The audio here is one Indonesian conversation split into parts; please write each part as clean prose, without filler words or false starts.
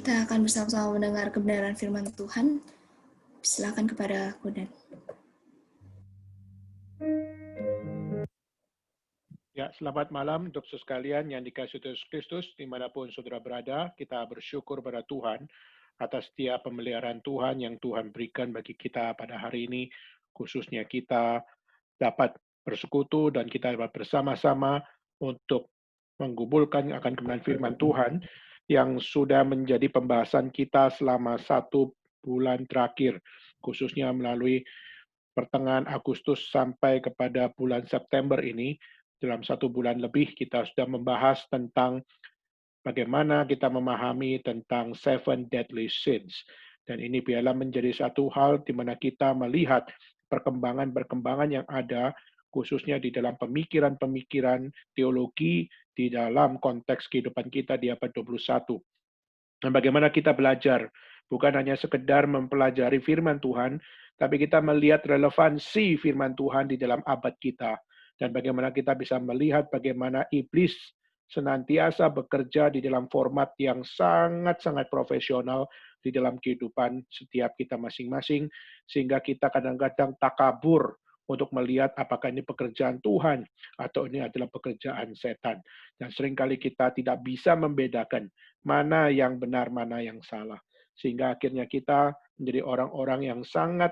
Kita akan bersama-sama mendengar kebenaran firman Tuhan. Silakan kepada Kudan. Ya, selamat malam untuk sekalian yang dikasihi Yesus Kristus, dimanapun saudara berada. Kita bersyukur pada Tuhan atas setiap pemeliharaan Tuhan yang Tuhan berikan bagi kita pada hari ini, khususnya kita dapat bersekutu dan kita dapat bersama-sama untuk menggumulkan akan kebenaran firman Tuhan yang sudah menjadi pembahasan kita selama 1 bulan terakhir, khususnya melalui pertengahan Agustus sampai kepada bulan September ini. Dalam 1 bulan lebih kita sudah membahas tentang bagaimana kita memahami tentang 7 deadly sins. Dan ini biarlah menjadi satu hal di mana kita melihat perkembangan-perkembangan yang ada, khususnya di dalam pemikiran-pemikiran teologi di dalam konteks kehidupan kita di abad 21. Dan bagaimana kita belajar, bukan hanya sekedar mempelajari firman Tuhan, tapi kita melihat relevansi firman Tuhan di dalam abad kita. Dan bagaimana kita bisa melihat bagaimana iblis senantiasa bekerja di dalam format yang sangat-sangat profesional di dalam kehidupan setiap kita masing-masing, sehingga kita kadang-kadang takabur untuk melihat apakah ini pekerjaan Tuhan atau ini adalah pekerjaan setan. Dan seringkali kita tidak bisa membedakan mana yang benar, mana yang salah. Sehingga akhirnya kita menjadi orang-orang yang sangat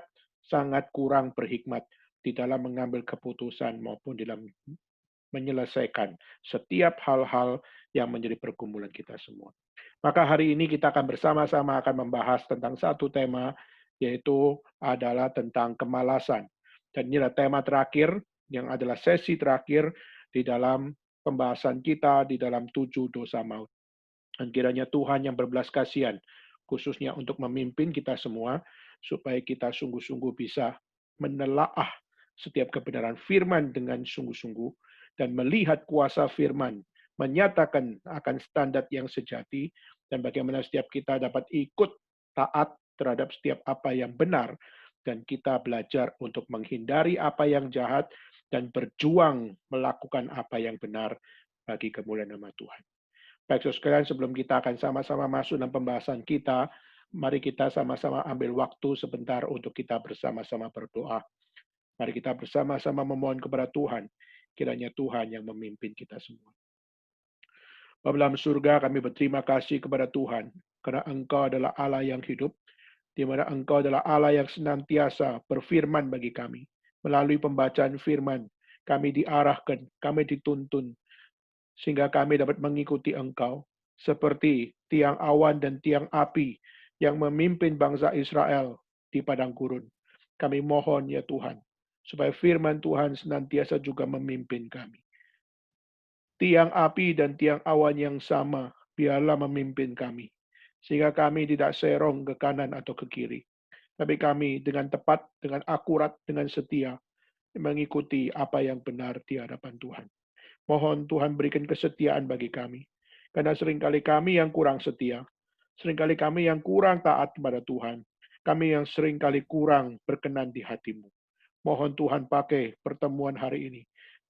kurang berhikmat di dalam mengambil keputusan maupun dalam menyelesaikan setiap hal-hal yang menjadi pergumulan kita semua. Maka hari ini kita akan bersama-sama akan membahas tentang satu tema, yaitu adalah tentang kemalasan. Dan inilah tema terakhir, yang adalah sesi terakhir di dalam pembahasan kita di dalam 7 dosa maut. Dan kiranya Tuhan yang berbelas kasihan, khususnya untuk memimpin kita semua, supaya kita sungguh-sungguh bisa menelaah setiap kebenaran firman dengan sungguh-sungguh, dan melihat kuasa firman, menyatakan akan standar yang sejati, dan bagaimana setiap kita dapat ikut taat terhadap setiap apa yang benar, dan kita belajar untuk menghindari apa yang jahat, dan berjuang melakukan apa yang benar bagi kemuliaan nama Tuhan. Baik, saudara sekalian, sebelum kita akan sama-sama masuk dalam pembahasan kita, mari kita sama-sama ambil waktu sebentar untuk kita bersama-sama berdoa. Mari kita bersama-sama memohon kepada Tuhan, kiranya Tuhan yang memimpin kita semua. Bapa dalam surga, kami berterima kasih kepada Tuhan, karena Engkau adalah Allah yang hidup, di mana Engkau adalah Allah yang senantiasa berfirman bagi kami. Melalui pembacaan firman, kami diarahkan, kami dituntun, sehingga kami dapat mengikuti Engkau, seperti tiang awan dan tiang api yang memimpin bangsa Israel di padang gurun. Kami mohon ya Tuhan, supaya firman Tuhan senantiasa juga memimpin kami. Tiang api dan tiang awan yang sama, biarlah memimpin kami, sehingga kami tidak serong ke kanan atau ke kiri, tapi kami dengan tepat, dengan akurat, dengan setia, mengikuti apa yang benar di hadapan Tuhan. Mohon Tuhan berikan kesetiaan bagi kami. Karena seringkali kami yang kurang setia. Seringkali kami yang kurang taat kepada Tuhan. Kami yang seringkali kurang berkenan di hati-Mu. Mohon Tuhan pakai pertemuan hari ini.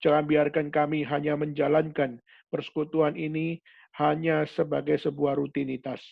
Jangan biarkan kami hanya menjalankan persekutuan ini hanya sebagai sebuah rutinitas.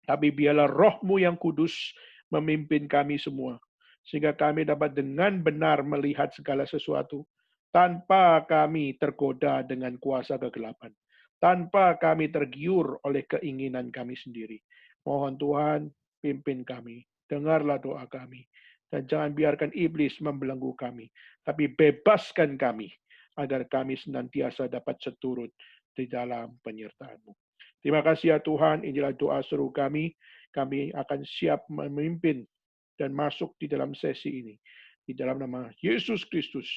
Tapi biarlah Roh-Mu yang kudus memimpin kami semua. Sehingga kami dapat dengan benar melihat segala sesuatu. Tanpa kami tergoda dengan kuasa kegelapan. Tanpa kami tergiur oleh keinginan kami sendiri. Mohon Tuhan, pimpin kami. Dengarlah doa kami. Dan jangan biarkan iblis membelenggu kami. Tapi bebaskan kami. Agar kami senantiasa dapat seturut di dalam penyertaan-Mu. Terima kasih ya Tuhan, inilah doa seru kami. Kami akan siap memimpin dan masuk di dalam sesi ini. Di dalam nama Yesus Kristus,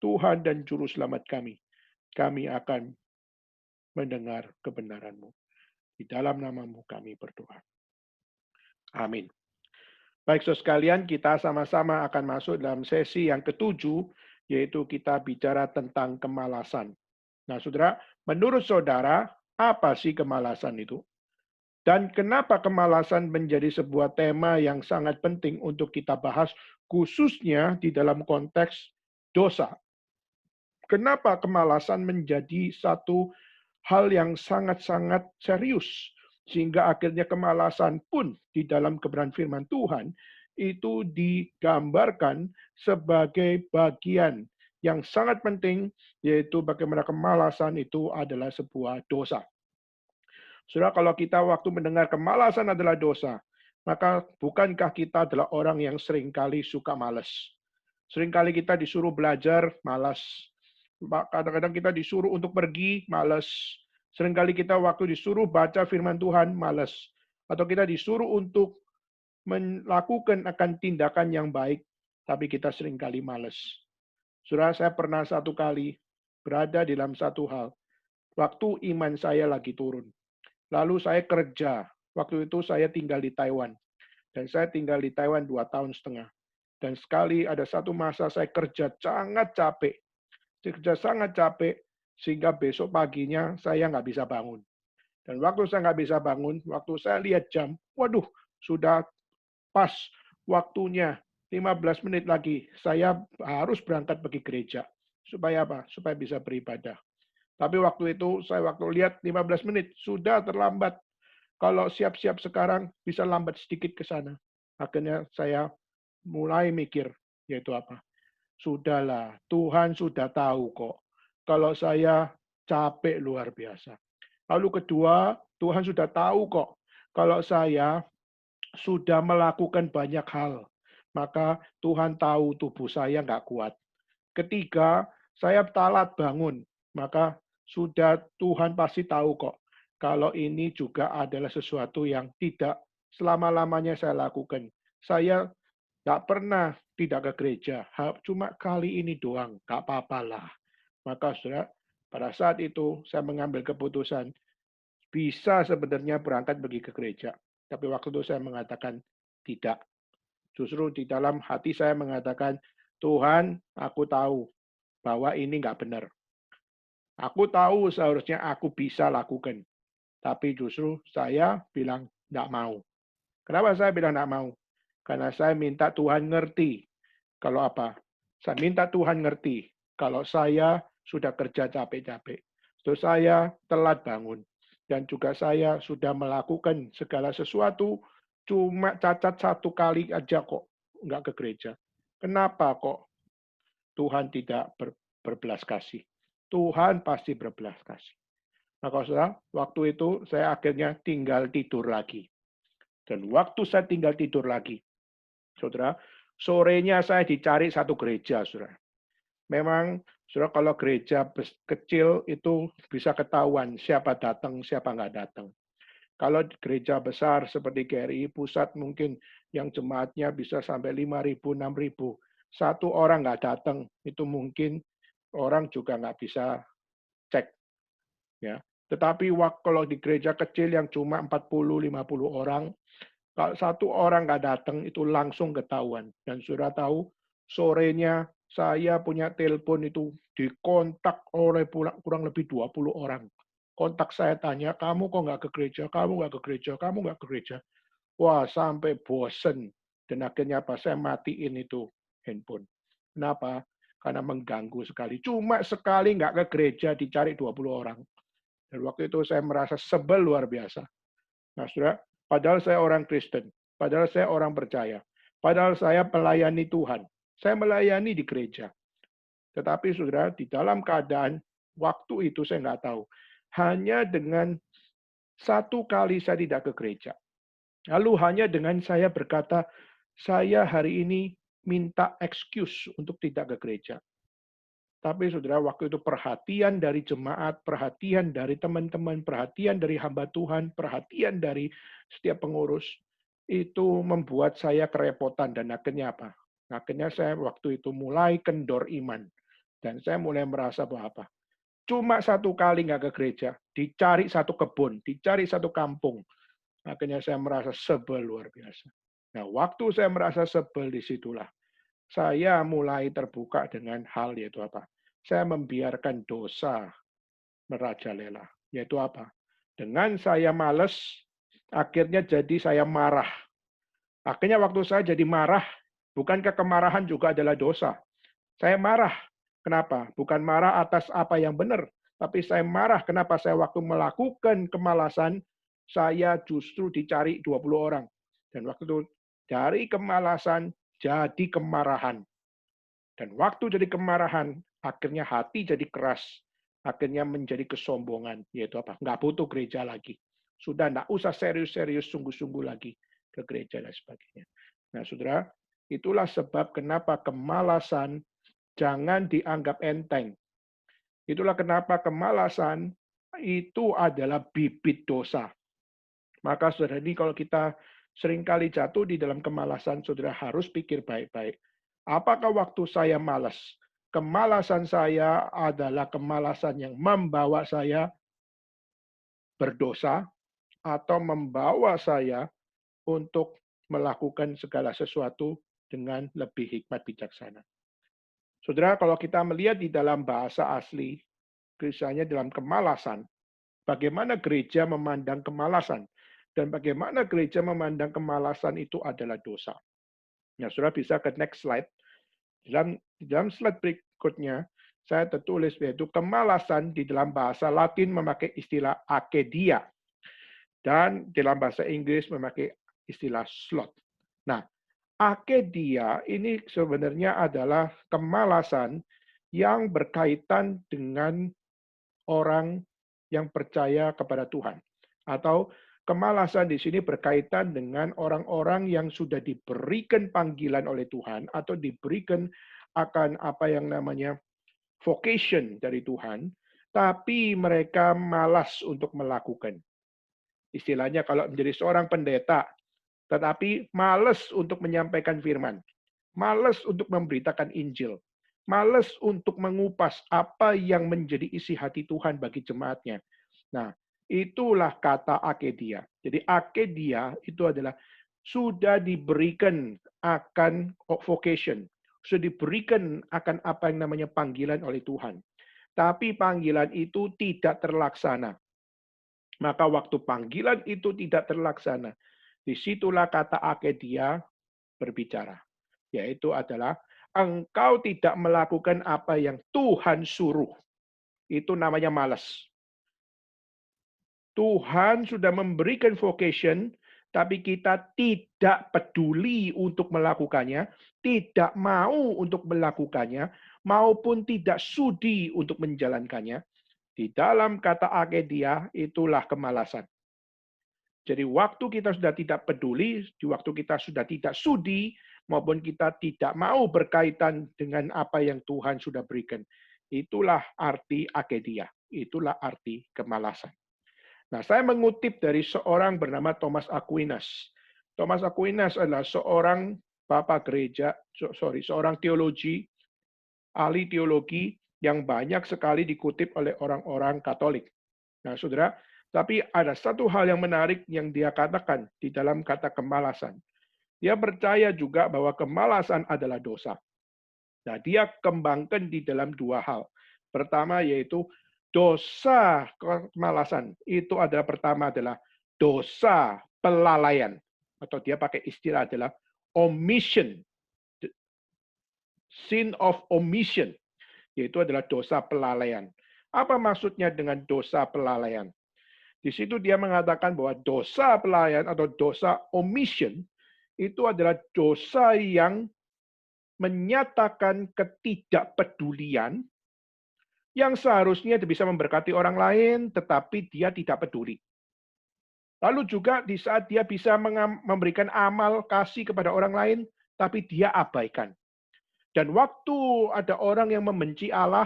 Tuhan dan Juru Selamat kami akan mendengar kebenaran-Mu. Di dalam nama-Mu kami berdoa. Amin. Baik, saudara sekalian, kita sama-sama akan masuk dalam sesi yang ketujuh, yaitu kita bicara tentang kemalasan. Nah, saudara, menurut saudara, apa sih kemalasan itu? Dan kenapa kemalasan menjadi sebuah tema yang sangat penting untuk kita bahas, khususnya di dalam konteks dosa? Kenapa kemalasan menjadi satu hal yang sangat-sangat serius, sehingga akhirnya kemalasan pun di dalam kebenaran firman Tuhan itu digambarkan sebagai bagian yang sangat penting, yaitu bagaimana kemalasan itu adalah sebuah dosa. Saudara, kalau kita waktu mendengar kemalasan adalah dosa, maka bukankah kita adalah orang yang seringkali suka malas? Seringkali kita disuruh belajar, malas. Kadang-kadang kita disuruh untuk pergi, malas. Seringkali kita waktu disuruh baca firman Tuhan, malas. Atau kita disuruh untuk melakukan akan tindakan yang baik, tapi kita seringkali malas. Saudara, saya pernah satu kali berada di dalam satu hal, waktu iman saya lagi turun. Lalu saya kerja. Waktu itu saya tinggal di Taiwan. Dan saya tinggal di Taiwan 2 tahun setengah. Dan sekali ada satu masa saya kerja sangat capek. Kerja sangat capek, sehingga besok paginya saya nggak bisa bangun. Dan waktu saya nggak bisa bangun, waktu saya lihat jam, waduh, sudah pas waktunya. 15 menit lagi, saya harus berangkat pergi gereja. Supaya apa? Supaya bisa beribadah. Tapi waktu itu, saya waktu lihat 15 menit, sudah terlambat. Kalau siap-siap sekarang, bisa lambat sedikit ke sana. Akhirnya saya mulai mikir, yaitu apa? Sudahlah, Tuhan sudah tahu kok. Kalau saya capek luar biasa. Lalu kedua, Tuhan sudah tahu kok. Kalau saya sudah melakukan banyak hal, maka Tuhan tahu tubuh saya nggak kuat. Ketiga, saya telat bangun, maka sudah Tuhan pasti tahu kok. Kalau ini juga adalah sesuatu yang tidak selama-lamanya saya lakukan. Saya nggak pernah tidak ke gereja, cuma kali ini doang, nggak apa-apalah. Maka saudara, pada saat itu saya mengambil keputusan, bisa sebenarnya berangkat pergi ke gereja. Tapi waktu itu saya mengatakan tidak. Justru di dalam hati saya mengatakan, Tuhan, aku tahu bahwa ini nggak benar. Aku tahu seharusnya aku bisa lakukan. Tapi justru saya bilang nggak mau. Kenapa saya bilang nggak mau? Karena saya minta Tuhan ngerti. Kalau apa? Saya minta Tuhan ngerti. Kalau saya sudah kerja capek-capek. Terus saya telat bangun. Dan juga saya sudah melakukan segala sesuatu. Cuma cacat satu kali aja kok. Nggak ke gereja. Kenapa kok Tuhan tidak berbelas kasih? Tuhan pasti berbelas kasih. Maka saudara, waktu itu saya akhirnya tinggal tidur lagi. Dan waktu saya tinggal tidur lagi, saudara, sorenya saya dicari satu gereja, saudara. Memang, saudara, kalau gereja kecil itu bisa ketahuan siapa datang, siapa nggak datang. Kalau gereja besar seperti GRI Pusat mungkin yang jemaatnya bisa sampai 5.000, 6.000. Satu orang nggak datang, itu mungkin orang juga nggak bisa cek. Ya. Tetapi kalau di gereja kecil yang cuma 40-50 orang, kalau satu orang nggak datang, itu langsung ketahuan. Dan sudah tahu, sorenya saya punya telepon itu dikontak oleh kurang lebih 20 orang. Kontak saya tanya, kamu kok nggak ke gereja? Kamu nggak ke gereja? Kamu nggak ke gereja? Wah, sampai bosen. Dan akhirnya apa? Saya matiin itu handphone. Kenapa? Karena mengganggu sekali. Cuma sekali nggak ke gereja dicari 20 orang. Dan waktu itu saya merasa sebel luar biasa. Nah, saudara, padahal saya orang Kristen, padahal saya orang percaya, padahal saya melayani Tuhan, saya melayani di gereja. Tetapi saudara, di dalam keadaan waktu itu saya nggak tahu. Hanya dengan satu kali saya tidak ke gereja. Lalu hanya dengan saya berkata, saya hari ini minta excuse untuk tidak ke gereja. Tapi saudara, waktu itu perhatian dari jemaat, perhatian dari teman-teman, perhatian dari hamba Tuhan, perhatian dari setiap pengurus, itu membuat saya kerepotan. Dan akhirnya apa? Akhirnya saya waktu itu mulai kendor iman. Dan saya mulai merasa bahwa apa? Cuma satu kali nggak ke gereja, dicari satu kebun, dicari satu kampung. Akhirnya saya merasa sebel luar biasa. Nah, waktu saya merasa sebel disitulah saya mulai terbuka dengan hal yaitu apa? Saya membiarkan dosa merajalela. Yaitu apa? Dengan saya males, akhirnya jadi saya marah. Akhirnya waktu saya jadi marah, bukankah kemarahan juga adalah dosa? Saya marah. Kenapa? Bukan marah atas apa yang benar, tapi saya marah kenapa saya waktu melakukan kemalasan, saya justru dicari 20 orang. Dan waktu itu dari kemalasan jadi kemarahan. Dan waktu jadi kemarahan, akhirnya hati jadi keras. Akhirnya menjadi kesombongan. Yaitu apa? Nggak butuh gereja lagi. Sudah nggak usah serius-serius, sungguh-sungguh lagi ke gereja dan sebagainya. Nah, saudara, itulah sebab kenapa kemalasan jangan dianggap enteng. Itulah kenapa kemalasan itu adalah bibit dosa. Maka saudara ini kalau kita seringkali jatuh di dalam kemalasan, saudara harus pikir baik-baik. Apakah waktu saya malas? Kemalasan saya adalah kemalasan yang membawa saya berdosa atau membawa saya untuk melakukan segala sesuatu dengan lebih hikmat bijaksana. Saudara, kalau kita melihat di dalam bahasa asli, misalnya dalam kemalasan, bagaimana gereja memandang kemalasan, dan bagaimana gereja memandang kemalasan itu adalah dosa. Nah, saudara bisa ke next slide. Di dalam slide berikutnya, saya tertulis yaitu kemalasan di dalam bahasa Latin memakai istilah akedia, dan dalam bahasa Inggris memakai istilah sloth. Nah, akedia ini sebenarnya adalah kemalasan yang berkaitan dengan orang yang percaya kepada Tuhan. Atau kemalasan di sini berkaitan dengan orang-orang yang sudah diberikan panggilan oleh Tuhan atau diberikan akan apa yang namanya vocation dari Tuhan, tapi mereka malas untuk melakukan. Istilahnya kalau menjadi seorang pendeta, tetapi malas untuk menyampaikan firman, malas untuk memberitakan Injil, malas untuk mengupas apa yang menjadi isi hati Tuhan bagi jemaatnya. Nah, itulah kata akedia. Jadi akedia itu adalah sudah diberikan akan vocation, sudah diberikan akan apa yang namanya panggilan oleh Tuhan. Tapi panggilan itu tidak terlaksana. Maka waktu panggilan itu tidak terlaksana, disitulah kata akedia berbicara. Yaitu adalah engkau tidak melakukan apa yang Tuhan suruh. Itu namanya malas. Tuhan sudah memberikan vocation, tapi kita tidak peduli untuk melakukannya, tidak mau untuk melakukannya, maupun tidak sudi untuk menjalankannya. Di dalam kata akedia, itulah kemalasan. Jadi waktu kita sudah tidak peduli, di waktu kita sudah tidak sudi, maupun kita tidak mau berkaitan dengan apa yang Tuhan sudah berikan. Itulah arti akedia. Itulah arti kemalasan. Nah, saya mengutip dari seorang bernama Thomas Aquinas. Thomas Aquinas adalah seorang bapak gereja, seorang teologi, ahli teologi yang banyak sekali dikutip oleh orang-orang Katolik. Nah, saudara, tapi ada satu hal yang menarik yang dia katakan di dalam kata kemalasan. Dia percaya juga bahwa kemalasan adalah dosa. Nah, dia kembangkan di dalam dua hal. Pertama yaitu dosa kemalasan. Itu adalah pertama adalah dosa pelalaian. Atau dia pakai istilah adalah omission. Sin of omission. Yaitu adalah dosa pelalaian. Apa maksudnya dengan dosa pelalaian? Di situ dia mengatakan bahwa dosa pelalaian atau dosa omission itu adalah dosa yang menyatakan ketidakpedulian yang seharusnya bisa memberkati orang lain, tetapi dia tidak peduli. Lalu juga di saat dia bisa memberikan amal kasih kepada orang lain, tapi dia abaikan. Dan waktu ada orang yang membenci Allah,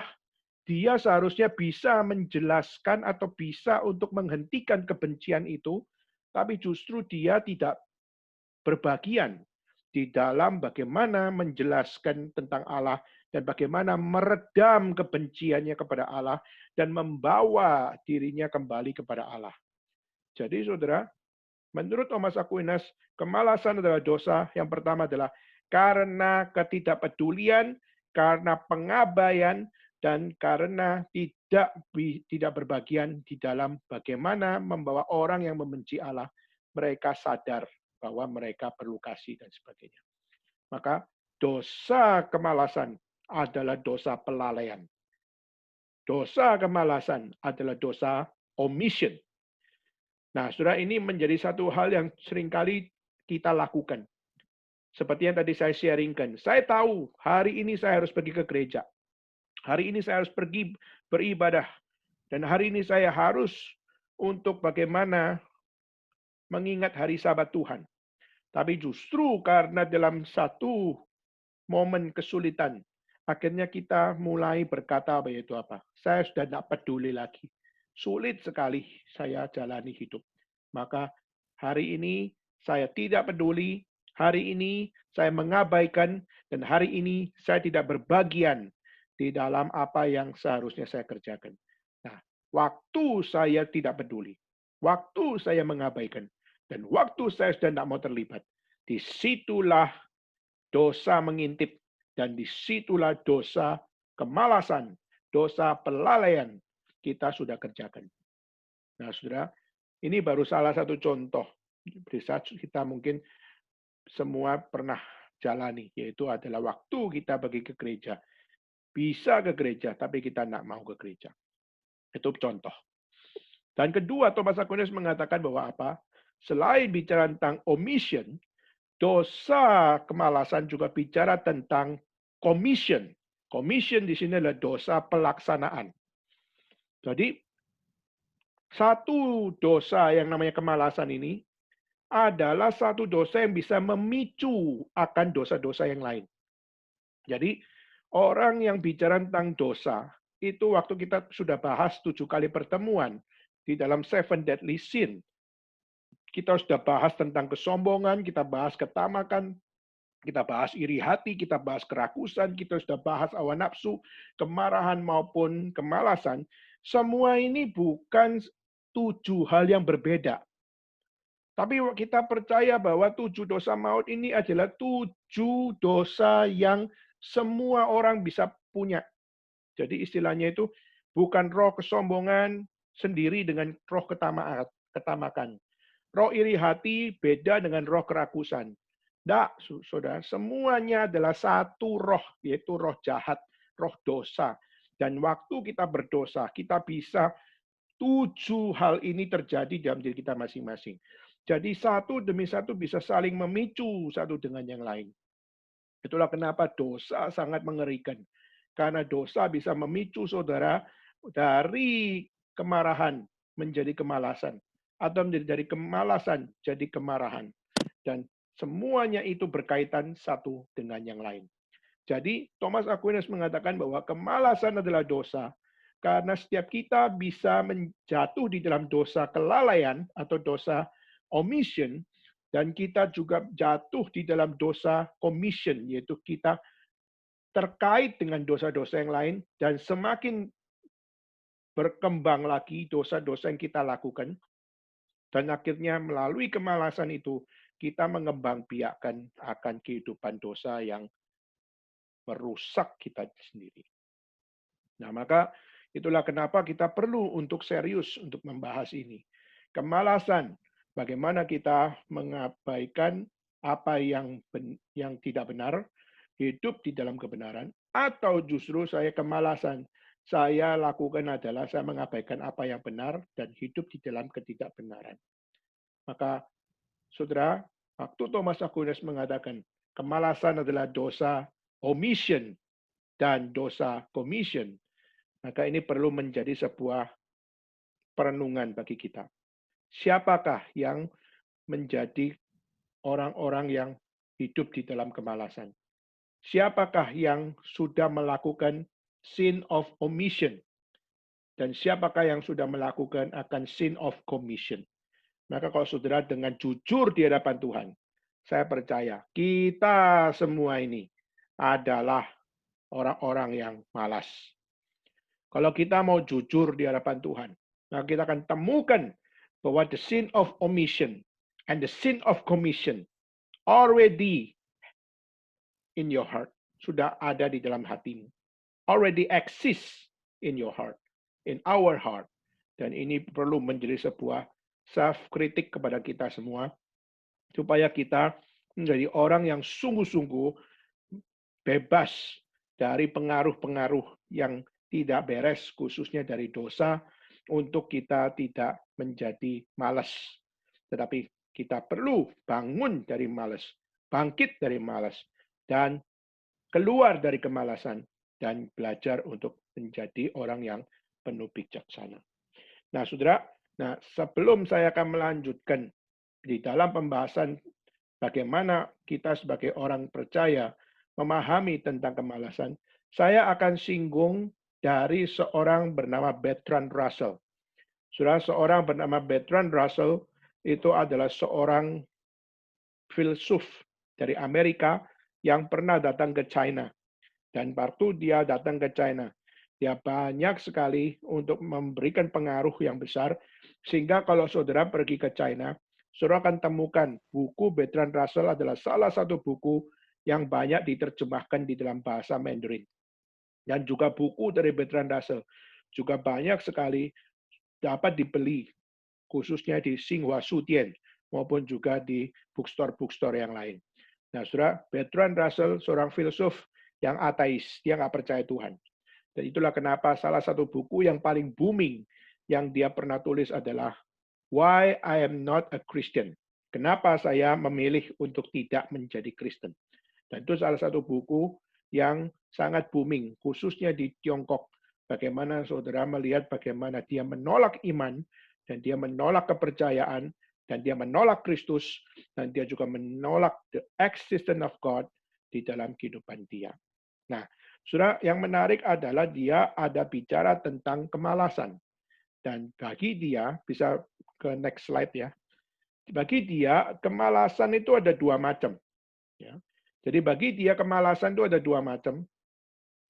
dia seharusnya bisa menjelaskan atau bisa untuk menghentikan kebencian itu, tapi justru dia tidak berbagian di dalam bagaimana menjelaskan tentang Allah dan bagaimana meredam kebenciannya kepada Allah dan membawa dirinya kembali kepada Allah. Jadi saudara, menurut Thomas Aquinas, kemalasan adalah dosa. Yang pertama adalah karena ketidakpedulian, karena pengabaian, dan karena tidak berbagian di dalam bagaimana membawa orang yang membenci Allah, mereka sadar bahwa mereka perlu kasih dan sebagainya. Maka dosa kemalasan adalah dosa pelalaian. Dosa kemalasan adalah dosa omission. Nah, saudara, ini menjadi satu hal yang seringkali kita lakukan. Seperti yang tadi saya sharingkan. Saya tahu hari ini saya harus pergi ke gereja. Hari ini saya harus pergi beribadah. Dan hari ini saya harus untuk bagaimana mengingat hari Sabat Tuhan. Tapi justru karena dalam satu momen kesulitan, akhirnya kita mulai berkata, yaitu apa? Saya sudah tidak peduli lagi. Sulit sekali saya jalani hidup. Maka hari ini saya tidak peduli, hari ini saya mengabaikan, dan hari ini saya tidak berbagian di dalam apa yang seharusnya saya kerjakan. Nah, waktu saya tidak peduli, waktu saya mengabaikan, dan waktu saya sudah tidak mau terlibat, disitulah dosa mengintip, dan disitulah dosa kemalasan, dosa pelalaian kita sudah kerjakan. Nah, saudara, ini baru salah satu contoh. Bisa kita mungkin semua pernah jalani, yaitu adalah waktu kita pergi ke gereja. Bisa ke gereja, tapi kita tidak mau ke gereja. Itu contoh. Dan kedua, Thomas Aquinas mengatakan bahwa apa? Selain bicara tentang omission, dosa kemalasan juga bicara tentang commission. Commission di sini adalah dosa pelaksanaan. Jadi, satu dosa yang namanya kemalasan ini adalah satu dosa yang bisa memicu akan dosa-dosa yang lain. Jadi, orang yang bicara tentang dosa, itu waktu kita sudah bahas 7 kali pertemuan di dalam Seven Deadly Sin. Kita sudah bahas tentang kesombongan, kita bahas ketamakan, kita bahas iri hati, kita bahas kerakusan, kita sudah bahas hawa nafsu, kemarahan maupun kemalasan. Semua ini bukan 7 hal yang berbeda. Tapi kita percaya bahwa 7 dosa maut ini adalah 7 dosa yang semua orang bisa punya. Jadi istilahnya itu bukan roh kesombongan sendiri dengan roh ketamakan. Roh iri hati beda dengan roh kerakusan. Tidak, saudara, semuanya adalah satu roh, yaitu roh jahat, roh dosa. Dan waktu kita berdosa, kita bisa 7 hal ini terjadi dalam diri kita masing-masing. Jadi satu demi satu bisa saling memicu satu dengan yang lain. Itulah kenapa dosa sangat mengerikan. Karena dosa bisa memicu saudara dari kemarahan menjadi kemalasan. Atau dari kemalasan jadi kemarahan. Dan semuanya itu berkaitan satu dengan yang lain. Jadi Thomas Aquinas mengatakan bahwa kemalasan adalah dosa karena setiap kita bisa menjatuh di dalam dosa kelalaian atau dosa omission, dan kita juga jatuh di dalam dosa commission, yaitu kita terkait dengan dosa-dosa yang lain, dan semakin berkembang lagi dosa-dosa yang kita lakukan, dan akhirnya melalui kemalasan itu, kita mengembangbiakkan akan kehidupan dosa yang merusak kita sendiri. Nah, maka itulah kenapa kita perlu untuk serius untuk membahas ini. Kemalasan, bagaimana kita mengabaikan apa yang tidak benar, hidup di dalam kebenaran, atau justru saya kemalasan, saya lakukan adalah saya mengabaikan apa yang benar dan hidup di dalam ketidakbenaran. Maka, saudara, waktu Thomas Aquinas mengatakan kemalasan adalah dosa omission dan dosa commission, maka ini perlu menjadi sebuah perenungan bagi kita. Siapakah yang menjadi orang-orang yang hidup di dalam kemalasan? siapakah yang sudah melakukan sin of omission dan siapakah yang sudah melakukan akan sin of commission. Maka kalau saudara dengan jujur di hadapan Tuhan, saya percaya kita semua ini adalah orang-orang yang malas. Kalau kita mau jujur di hadapan Tuhan, maka kita akan temukan bahwa the sin of omission and the sin of commission already in your heart. Sudah ada di dalam hatimu. Already exists in your heart, in our heart. Dan ini perlu menjadi sebuah self-kritik kepada kita semua, supaya kita menjadi orang yang sungguh-sungguh bebas dari pengaruh-pengaruh yang tidak beres, khususnya dari dosa, untuk kita tidak menjadi malas. Tetapi kita perlu bangun dari malas, bangkit dari malas, dan keluar dari kemalasan, dan belajar untuk menjadi orang yang penuh bijaksana. Nah, saudara, sebelum saya akan melanjutkan di dalam pembahasan bagaimana kita sebagai orang percaya memahami tentang kemalasan, saya akan singgung dari seorang bernama Bertrand Russell. Saudara, seorang bernama Bertrand Russell itu adalah seorang filsuf dari Amerika yang pernah datang ke China. Dan waktu dia datang ke China, dia banyak sekali untuk memberikan pengaruh yang besar, sehingga kalau saudara pergi ke China, saudara akan temukan buku Bertrand Russell adalah salah satu buku yang banyak diterjemahkan di dalam bahasa Mandarin. Dan juga buku dari Bertrand Russell juga banyak sekali dapat dibeli, khususnya di Xinhua Sutian, maupun juga di bookstore-bookstore yang lain. Nah, saudara, Bertrand Russell seorang filsuf yang ateis, dia nggak percaya Tuhan. Dan itulah kenapa salah satu buku yang paling booming yang dia pernah tulis adalah Why I Am Not a Christian. Kenapa saya memilih untuk tidak menjadi Kristen. Dan itu salah satu buku yang sangat booming, khususnya di Tiongkok. Bagaimana saudara melihat bagaimana dia menolak iman, dan dia menolak kepercayaan, dan dia menolak Kristus, dan dia juga menolak the existence of God di dalam kehidupan dia. Nah, saudara, yang menarik adalah dia ada bicara tentang kemalasan. Dan bagi dia, bisa ke next slide ya, bagi dia kemalasan itu ada dua macam. Ya. Jadi bagi dia kemalasan itu ada dua macam.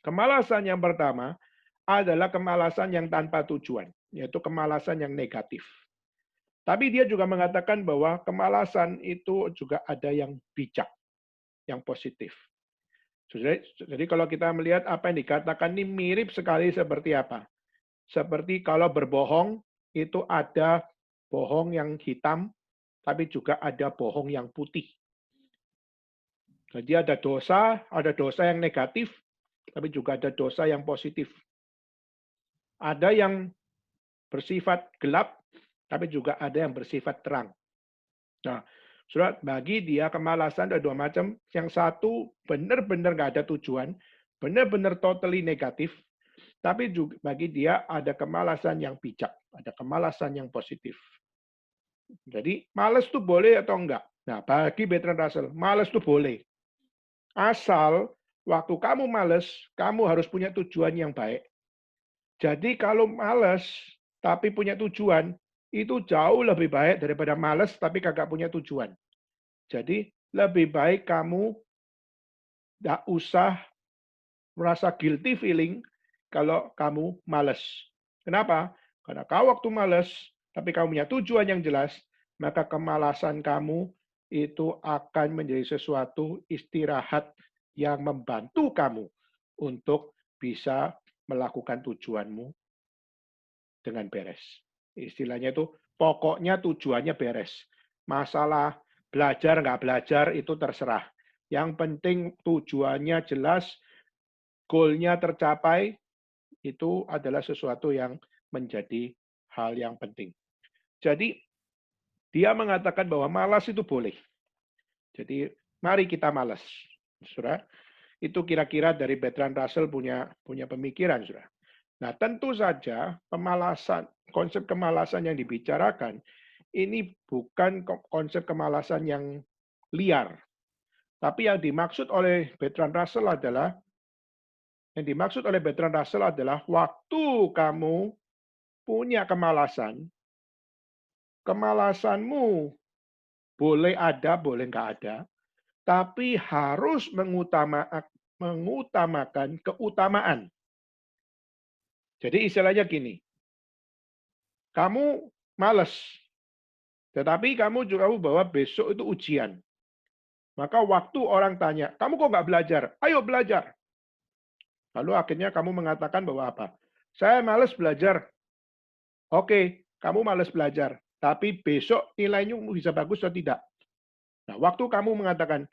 Kemalasan yang pertama adalah kemalasan yang tanpa tujuan, yaitu kemalasan yang negatif. Tapi dia juga mengatakan bahwa kemalasan itu juga ada yang bijak, yang positif. Jadi kalau kita melihat apa yang dikatakan ini mirip sekali seperti apa? Seperti kalau berbohong, itu ada bohong yang hitam, tapi juga ada bohong yang putih. Jadi ada dosa yang negatif, tapi juga ada dosa yang positif. Ada yang bersifat gelap, tapi juga ada yang bersifat terang. Nah, saudara, bagi dia kemalasan ada dua macam. Yang satu benar-benar nggak ada tujuan, benar-benar totally negatif. Tapi juga bagi dia ada kemalasan yang bijak, ada kemalasan yang positif. Jadi malas tuh boleh atau enggak? Nah, bagi Bertrand Russell, malas tuh boleh. Asal waktu kamu malas, kamu harus punya tujuan yang baik. Jadi kalau malas tapi punya tujuan, itu jauh lebih baik daripada malas tapi kagak punya tujuan. Jadi lebih baik kamu nggak usah merasa guilty feeling kalau kamu malas. Kenapa? Karena kau waktu malas, tapi kamu punya tujuan yang jelas, maka kemalasan kamu itu akan menjadi sesuatu istirahat yang membantu kamu untuk bisa melakukan tujuanmu dengan beres. Istilahnya itu pokoknya tujuannya beres. Masalah belajar nggak belajar itu terserah. Yang penting tujuannya jelas, goalnya tercapai, itu adalah sesuatu yang menjadi hal yang penting. Jadi dia mengatakan bahwa malas itu boleh. Jadi mari kita malas, saudara. Itu kira-kira dari Bertrand Russell punya pemikiran, saudara. Nah, tentu saja konsep kemalasan yang dibicarakan ini bukan konsep kemalasan yang liar. Tapi yang dimaksud oleh Bertrand Russell adalah waktu kamu punya kemalasan, kemalasanmu boleh ada, boleh nggak ada, tapi harus mengutamakan keutamaan. Jadi istilahnya gini, kamu males, tetapi kamu juga tahu bahwa besok itu ujian. Maka waktu orang tanya, kamu kok nggak belajar? Ayo belajar. Lalu akhirnya kamu mengatakan bahwa apa? Saya males belajar. Oke, kamu males belajar. Tapi besok nilainya bisa bagus atau tidak? Nah, waktu kamu mengatakan,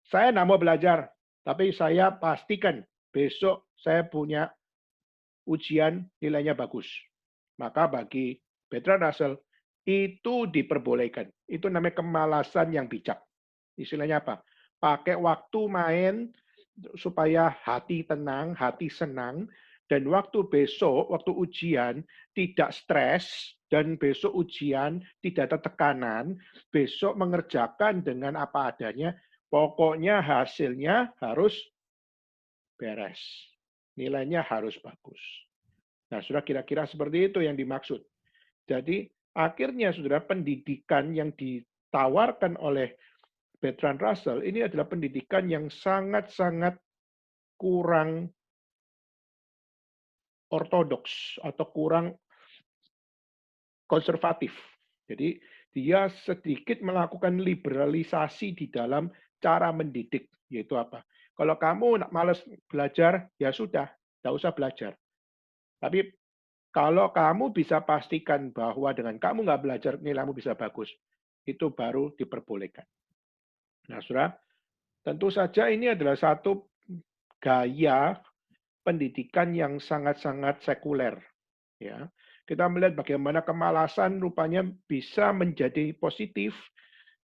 saya nggak mau belajar, tapi saya pastikan besok saya punya ujian nilainya bagus. Maka bagi Bertrand Russell, itu diperbolehkan. Itu namanya kemalasan yang bijak. Istilahnya apa? Pakai waktu main supaya hati tenang, hati senang, dan waktu besok, waktu ujian, tidak stres, dan besok ujian tidak ada tekanan, besok mengerjakan dengan apa adanya, pokoknya hasilnya harus beres. Nilainya harus bagus. Nah, sudah kira-kira seperti itu yang dimaksud. Jadi, akhirnya saudara, pendidikan yang ditawarkan oleh Bertrand Russell ini adalah pendidikan yang sangat-sangat kurang ortodoks atau kurang konservatif. Jadi dia sedikit melakukan liberalisasi di dalam cara mendidik, yaitu apa? Kalau kamu nak malas belajar, ya sudah, tidak usah belajar. Tapi kalau kamu bisa pastikan bahwa dengan kamu nggak belajar, nilaimu bisa bagus, itu baru diperbolehkan. Nah, saudara, tentu saja ini adalah satu gaya pendidikan yang sangat-sangat sekuler. Ya, kita melihat bagaimana kemalasan rupanya bisa menjadi positif,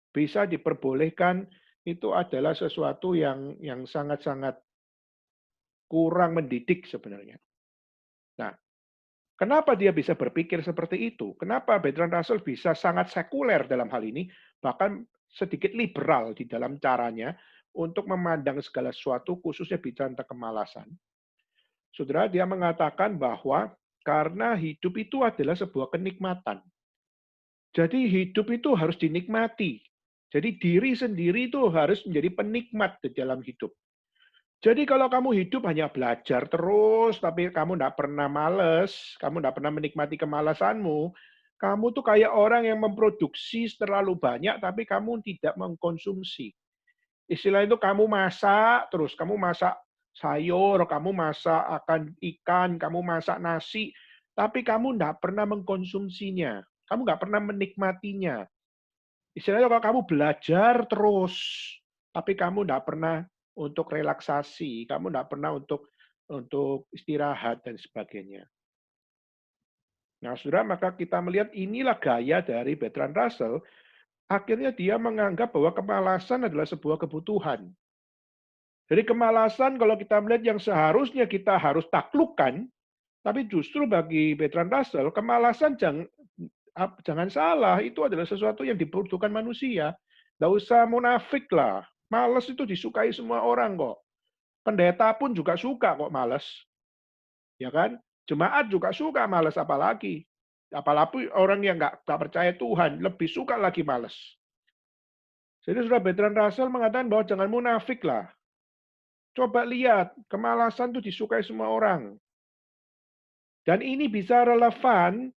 bisa diperbolehkan. Itu adalah sesuatu yang sangat-sangat kurang mendidik sebenarnya. Nah, kenapa dia bisa berpikir seperti itu? Kenapa Bertrand Russell bisa sangat sekuler dalam hal ini, bahkan sedikit liberal di dalam caranya untuk memandang segala sesuatu, khususnya bicara tentang kemalasan. Saudara, dia mengatakan bahwa karena hidup itu adalah sebuah kenikmatan. Jadi hidup itu harus dinikmati. Jadi diri sendiri itu harus menjadi penikmat di dalam hidup. Jadi kalau kamu hidup hanya belajar terus, tapi kamu tidak pernah males, kamu tidak pernah menikmati kemalasanmu, kamu tuh kayak orang yang memproduksi terlalu banyak, tapi kamu tidak mengkonsumsi. Istilah itu kamu masak terus, kamu masak sayur, kamu masak akan ikan, kamu masak nasi, tapi kamu tidak pernah mengkonsumsinya. Kamu nggak pernah menikmatinya. Istilahnya kalau kamu belajar terus, tapi kamu tidak pernah untuk relaksasi, kamu tidak pernah untuk istirahat dan sebagainya. Nah, saudara, maka kita melihat inilah gaya dari Bertrand Russell. Akhirnya dia menganggap bahwa kemalasan adalah sebuah kebutuhan. Jadi kemalasan kalau kita melihat yang seharusnya kita harus taklukkan, tapi justru bagi Bertrand Russell, kemalasan jangan salah, itu adalah sesuatu yang dibutuhkan manusia. Nggak usah munafik lah. Males itu disukai semua orang kok. Pendeta pun juga suka kok males. Ya kan? Jemaat juga suka males apalagi. Apalagi orang yang nggak percaya Tuhan, lebih suka lagi males. Jadi sudah Bertrand Russell mengatakan bahwa jangan munafik lah. Coba lihat, kemalasan itu disukai semua orang. Dan ini bisa relevan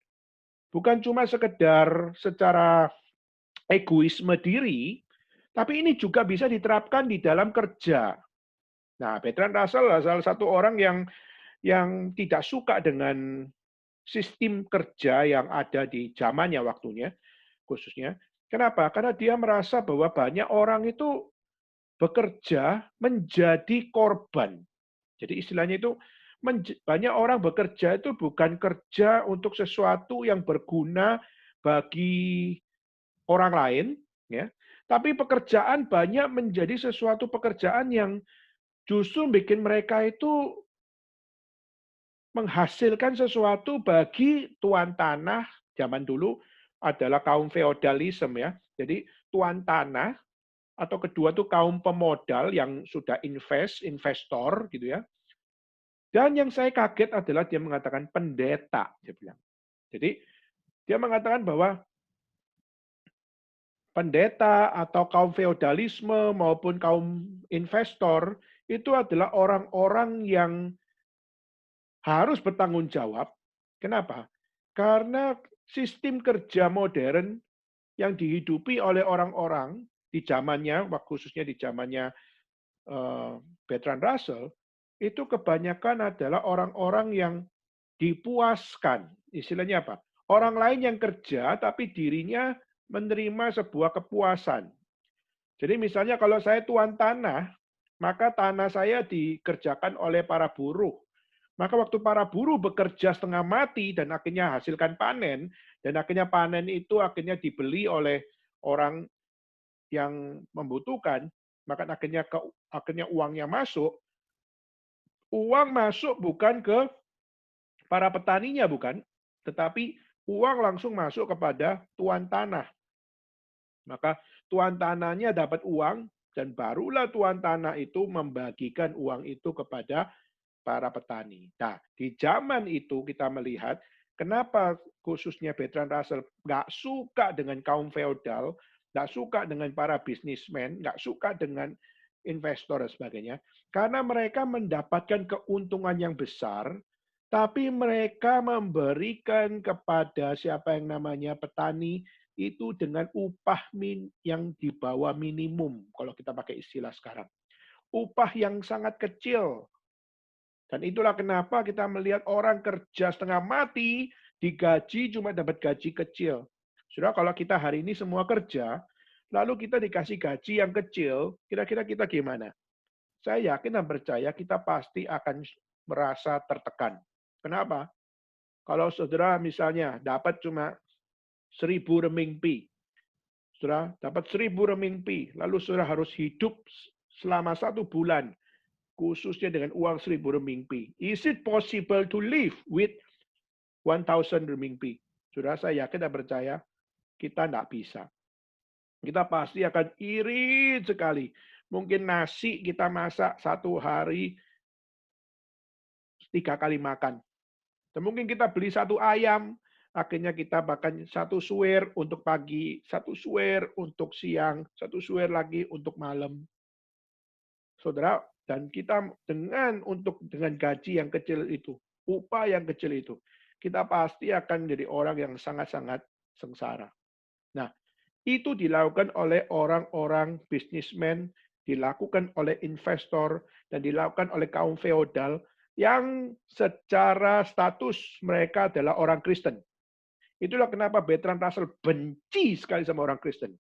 bukan cuma sekedar secara egoisme diri, tapi ini juga bisa diterapkan di dalam kerja. Nah, Bertrand Russell adalah salah satu orang yang tidak suka dengan sistem kerja yang ada di zamannya waktunya, khususnya. Kenapa? Karena dia merasa bahwa banyak orang itu bekerja menjadi korban. Jadi istilahnya itu banyak orang bekerja itu bukan kerja untuk sesuatu yang berguna bagi orang lain, ya. Tapi pekerjaan banyak menjadi sesuatu pekerjaan yang justru bikin mereka itu menghasilkan sesuatu bagi tuan tanah. Zaman dulu adalah kaum feodalisme, ya. Jadi tuan tanah atau kedua tuh kaum pemodal yang sudah investor gitu ya. Dan yang saya kaget adalah dia mengatakan pendeta, dia bilang. Jadi dia mengatakan bahwa pendeta atau kaum feodalisme maupun kaum investor itu adalah orang-orang yang harus bertanggung jawab. Kenapa? Karena sistem kerja modern yang dihidupi oleh orang-orang di zamannya, khususnya di zamannya Bertrand Russell, itu kebanyakan adalah orang-orang yang dipuaskan. Istilahnya apa? Orang lain yang kerja, tapi dirinya menerima sebuah kepuasan. Jadi misalnya kalau saya tuan tanah, maka tanah saya dikerjakan oleh para buruh. Maka waktu para buruh bekerja setengah mati dan akhirnya hasilkan panen, dan akhirnya panen itu akhirnya dibeli oleh orang yang membutuhkan, maka akhirnya uangnya masuk. Uang masuk bukan ke para petaninya, bukan, tetapi uang langsung masuk kepada tuan tanah. Maka tuan tanahnya dapat uang, dan barulah tuan tanah itu membagikan uang itu kepada para petani. Nah, di zaman itu kita melihat kenapa khususnya Bertrand Russell nggak suka dengan kaum feodal, nggak suka dengan para bisnismen, nggak suka dengan investor dan sebagainya, karena mereka mendapatkan keuntungan yang besar, tapi mereka memberikan kepada siapa yang namanya petani itu dengan upah yang di bawah minimum, kalau kita pakai istilah sekarang. Upah yang sangat kecil. Dan itulah kenapa kita melihat orang kerja setengah mati, digaji cuma dapat gaji kecil. Sudah kalau kita hari ini semua kerja, lalu kita dikasih gaji yang kecil, kira-kira kita gimana? Saya yakin dan percaya kita pasti akan merasa tertekan. Kenapa? Kalau saudara misalnya dapat cuma 1.000 remingpi, saudara dapat 1.000 remingpi, lalu saudara harus hidup selama 1 bulan, khususnya dengan uang 1.000 remingpi. Is it possible to live with 1,000 remingpi? Saudara, saya yakin dan percaya kita tidak bisa. Kita pasti akan irit sekali. Mungkin nasi kita masak 1 hari 3 kali makan. Dan mungkin kita beli 1 ayam, akhirnya kita bahkan 1 suwer untuk pagi, 1 suwer untuk siang, 1 suwer lagi untuk malam. Saudara, dan kita dengan gaji yang kecil itu, upah yang kecil itu, kita pasti akan menjadi orang yang sangat-sangat sengsara. Nah, itu dilakukan oleh orang-orang bisnismen, dilakukan oleh investor, dan dilakukan oleh kaum feodal yang secara status mereka adalah orang Kristen. Itulah kenapa Bertrand Russell benci sekali sama orang Kristen.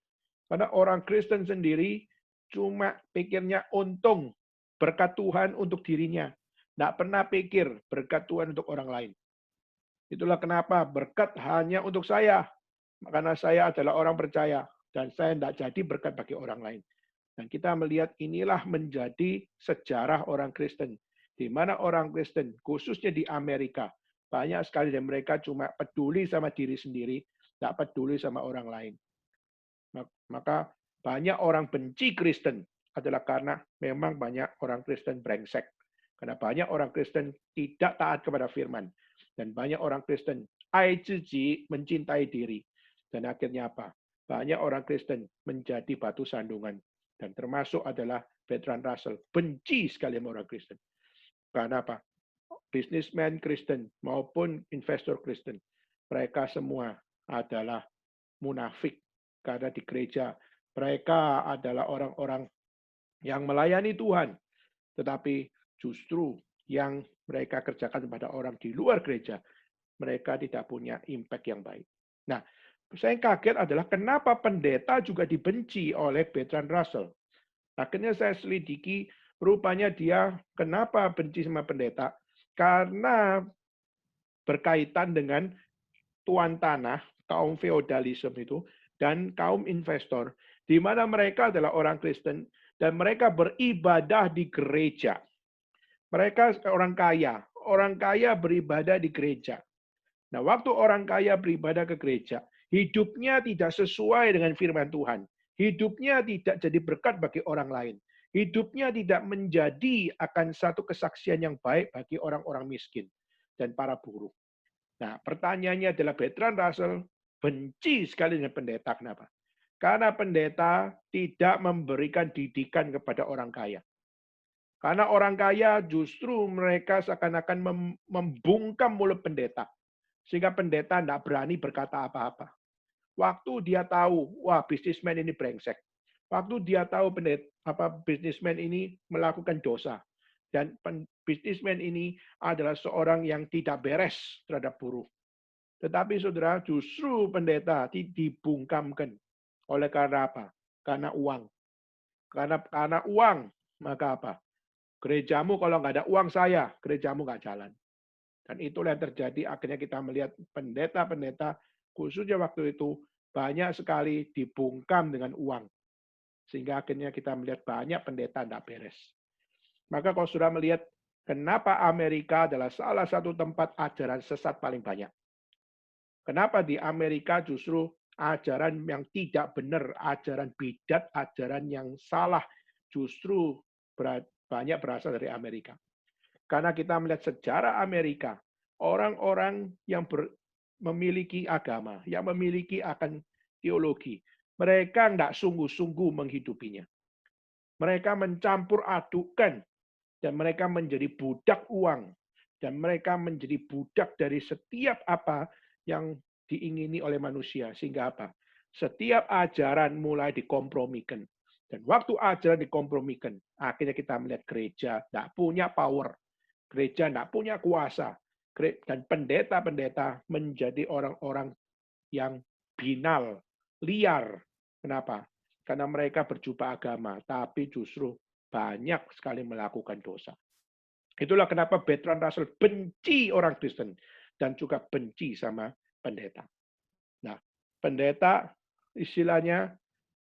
Karena orang Kristen sendiri cuma pikirnya untung, berkat Tuhan untuk dirinya. Tidak pernah pikir berkat Tuhan untuk orang lain. Itulah kenapa berkat hanya untuk saya. Karena saya adalah orang percaya. Dan saya tidak jadi berkat bagi orang lain. Dan kita melihat inilah menjadi sejarah orang Kristen. Di mana orang Kristen, khususnya di Amerika, banyak sekali dari mereka cuma peduli sama diri sendiri, tidak peduli sama orang lain. Maka banyak orang benci Kristen adalah karena memang banyak orang Kristen brengsek. Karena banyak orang Kristen tidak taat kepada firman. Dan banyak orang Kristen mencintai diri. Dan akhirnya apa? Banyak orang Kristen menjadi batu sandungan. Dan termasuk adalah Bertrand Russell. Benci sekali sama orang Kristen. Karena apa? Businessman Kristen maupun investor Kristen. Mereka semua adalah munafik. Karena di gereja mereka adalah orang-orang yang melayani Tuhan. Tetapi justru yang mereka kerjakan kepada orang di luar gereja, mereka tidak punya impact yang baik. Nah, saya kaget adalah kenapa pendeta juga dibenci oleh Bertrand Russell. Akhirnya saya selidiki, rupanya dia kenapa benci sama pendeta? Karena berkaitan dengan tuan tanah, kaum feodalisme itu, dan kaum investor, di mana mereka adalah orang Kristen, dan mereka beribadah di gereja. Mereka orang kaya beribadah di gereja. Nah, waktu orang kaya beribadah ke gereja, hidupnya tidak sesuai dengan firman Tuhan. Hidupnya tidak jadi berkat bagi orang lain. Hidupnya tidak menjadi akan satu kesaksian yang baik bagi orang-orang miskin dan para buruh. Nah, pertanyaannya adalah Bertrand Russell benci sekali dengan pendeta. Kenapa? Karena pendeta tidak memberikan didikan kepada orang kaya. Karena orang kaya justru mereka seakan-akan membungkam mulut pendeta. Sehingga pendeta tidak berani berkata apa-apa. Waktu dia tahu, wah bisnismen ini brengsek. Waktu dia tahu bisnismen ini melakukan dosa. Dan bisnismen ini adalah seorang yang tidak beres terhadap buruh. Tetapi saudara, justru pendeta dibungkamkan. Oleh karena apa? Karena uang. Karena uang, maka apa? Gerejamu kalau nggak ada uang saya, gerejamu nggak jalan. Dan itulah yang terjadi, akhirnya kita melihat pendeta-pendeta, khususnya waktu itu, banyak sekali dibungkam dengan uang. Sehingga akhirnya kita melihat banyak pendeta tidak beres. Maka kalau sudah melihat, kenapa Amerika adalah salah satu tempat ajaran sesat paling banyak. Kenapa di Amerika justru ajaran yang tidak benar, ajaran bidat, ajaran yang salah, justru banyak berasal dari Amerika. Karena kita melihat sejarah Amerika, orang-orang yang memiliki agama, yang memiliki akan teologi, mereka tidak sungguh-sungguh menghidupinya. Mereka mencampur adukkan, dan mereka menjadi budak uang, dan mereka menjadi budak dari setiap apa yang diingini oleh manusia. Sehingga apa? Setiap ajaran mulai dikompromikan. Dan waktu ajaran dikompromikan, akhirnya kita melihat gereja tidak punya power. Gereja tidak punya kuasa. Dan pendeta-pendeta menjadi orang-orang yang binal, liar. Kenapa? Karena mereka berjubah agama, tapi justru banyak sekali melakukan dosa. Itulah kenapa Bertrand Russell benci orang Kristen dan juga benci sama pendeta. Nah, pendeta istilahnya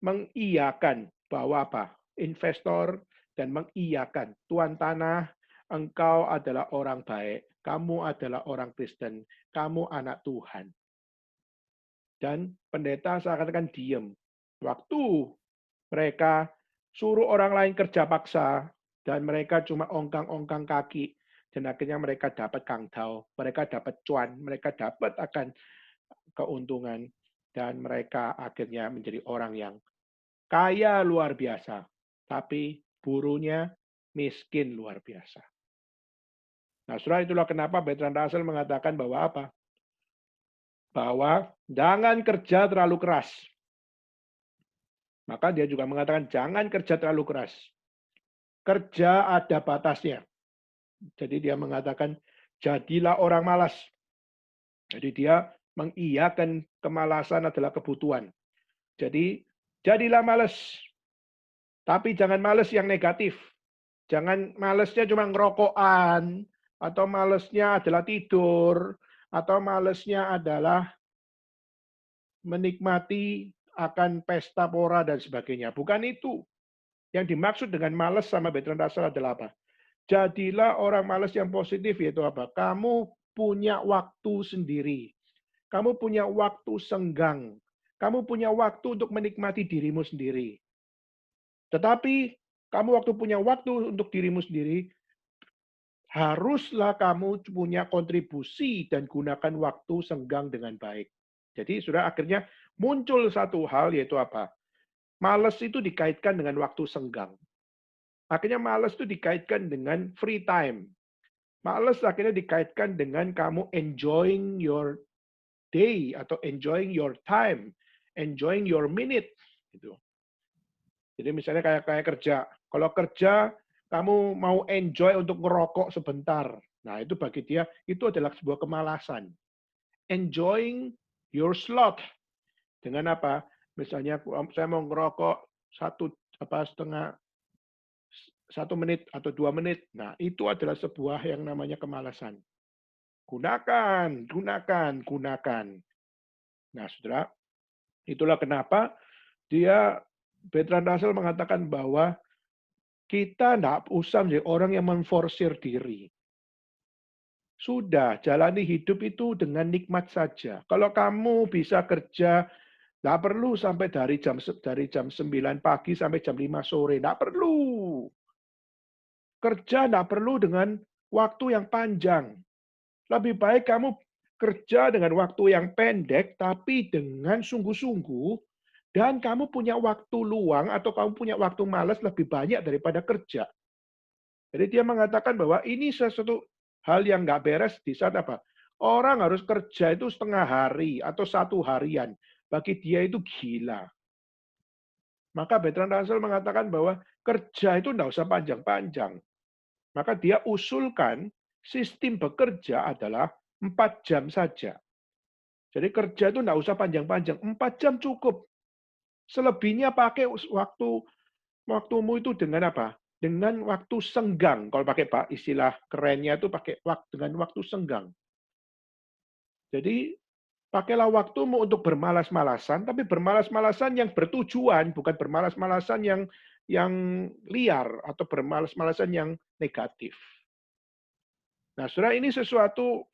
mengiyakan bahwa apa? Investor dan mengiyakan tuan tanah, engkau adalah orang baik, kamu adalah orang Kristen, kamu anak Tuhan. Dan pendeta seakan-akan diam. Waktu mereka suruh orang lain kerja paksa, dan mereka cuma ongkang-ongkang kaki, dan akhirnya mereka dapat kangdao, mereka dapat cuan, mereka dapat akan keuntungan, dan mereka akhirnya menjadi orang yang kaya luar biasa, tapi buruhnya miskin luar biasa. Nah, saudara, itulah kenapa Bertrand Russell mengatakan bahwa apa? Bahwa jangan kerja terlalu keras. Maka dia juga mengatakan jangan kerja terlalu keras. Kerja ada batasnya. Jadi dia mengatakan jadilah orang malas. Jadi dia mengiyakan kemalasan adalah kebutuhan. Jadi jadilah malas. Tapi jangan malas yang negatif. Jangan malesnya cuma ngerokokan, atau malesnya adalah tidur, atau malesnya adalah menikmati akan pesta pora dan sebagainya. Bukan itu. Yang dimaksud dengan malas sama Bertrand Russell adalah apa? Jadilah orang malas yang positif, yaitu apa? Kamu punya waktu sendiri. Kamu punya waktu senggang. Kamu punya waktu untuk menikmati dirimu sendiri. Tetapi kamu waktu punya waktu untuk dirimu sendiri, haruslah kamu punya kontribusi dan gunakan waktu senggang dengan baik. Jadi sudah akhirnya muncul satu hal, yaitu apa? Malas itu dikaitkan dengan waktu senggang. Akhirnya malas itu dikaitkan dengan free time. Malas akhirnya dikaitkan dengan kamu enjoying your day atau enjoying your time, enjoying your minute. Gitu. Jadi misalnya kayak kerja. Kalau kerja, kamu mau enjoy untuk ngerokok sebentar. Nah, itu bagi dia, itu adalah sebuah kemalasan. Enjoying your slot. Dengan apa? Misalnya saya mau ngerokok 1 menit atau 2 menit. Nah, itu adalah sebuah yang namanya kemalasan. Gunakan, gunakan, gunakan. Nah, saudara, itulah kenapa Bertrand Russell mengatakan bahwa kita tidak usah menjadi orang yang memforsir diri. Sudah, jalani hidup itu dengan nikmat saja. Kalau kamu bisa kerja Nggak perlu sampai dari jam 9 pagi sampai jam 5 sore, nggak perlu. Kerja nggak perlu dengan waktu yang panjang. Lebih baik kamu kerja dengan waktu yang pendek, tapi dengan sungguh-sungguh, dan kamu punya waktu luang atau kamu punya waktu malas lebih banyak daripada kerja. Jadi dia mengatakan bahwa ini sesuatu hal yang nggak beres di saat apa? Orang harus kerja itu setengah hari atau 1 harian. Bagi dia itu gila. Maka Bertrand Russell mengatakan bahwa kerja itu nggak usah panjang-panjang. Maka dia usulkan sistem bekerja adalah 4 jam saja. Jadi kerja itu nggak usah panjang-panjang, 4 jam cukup. Selebihnya pakai waktumu itu dengan apa? Dengan waktu senggang. Kalau pakai Pak istilah kerennya itu pakai dengan waktu senggang. Jadi pakailah waktumu untuk bermalas-malasan, tapi bermalas-malasan yang bertujuan, bukan bermalas-malasan yang liar atau bermalas-malasan yang negatif. Nah, saudara, ini sesuatu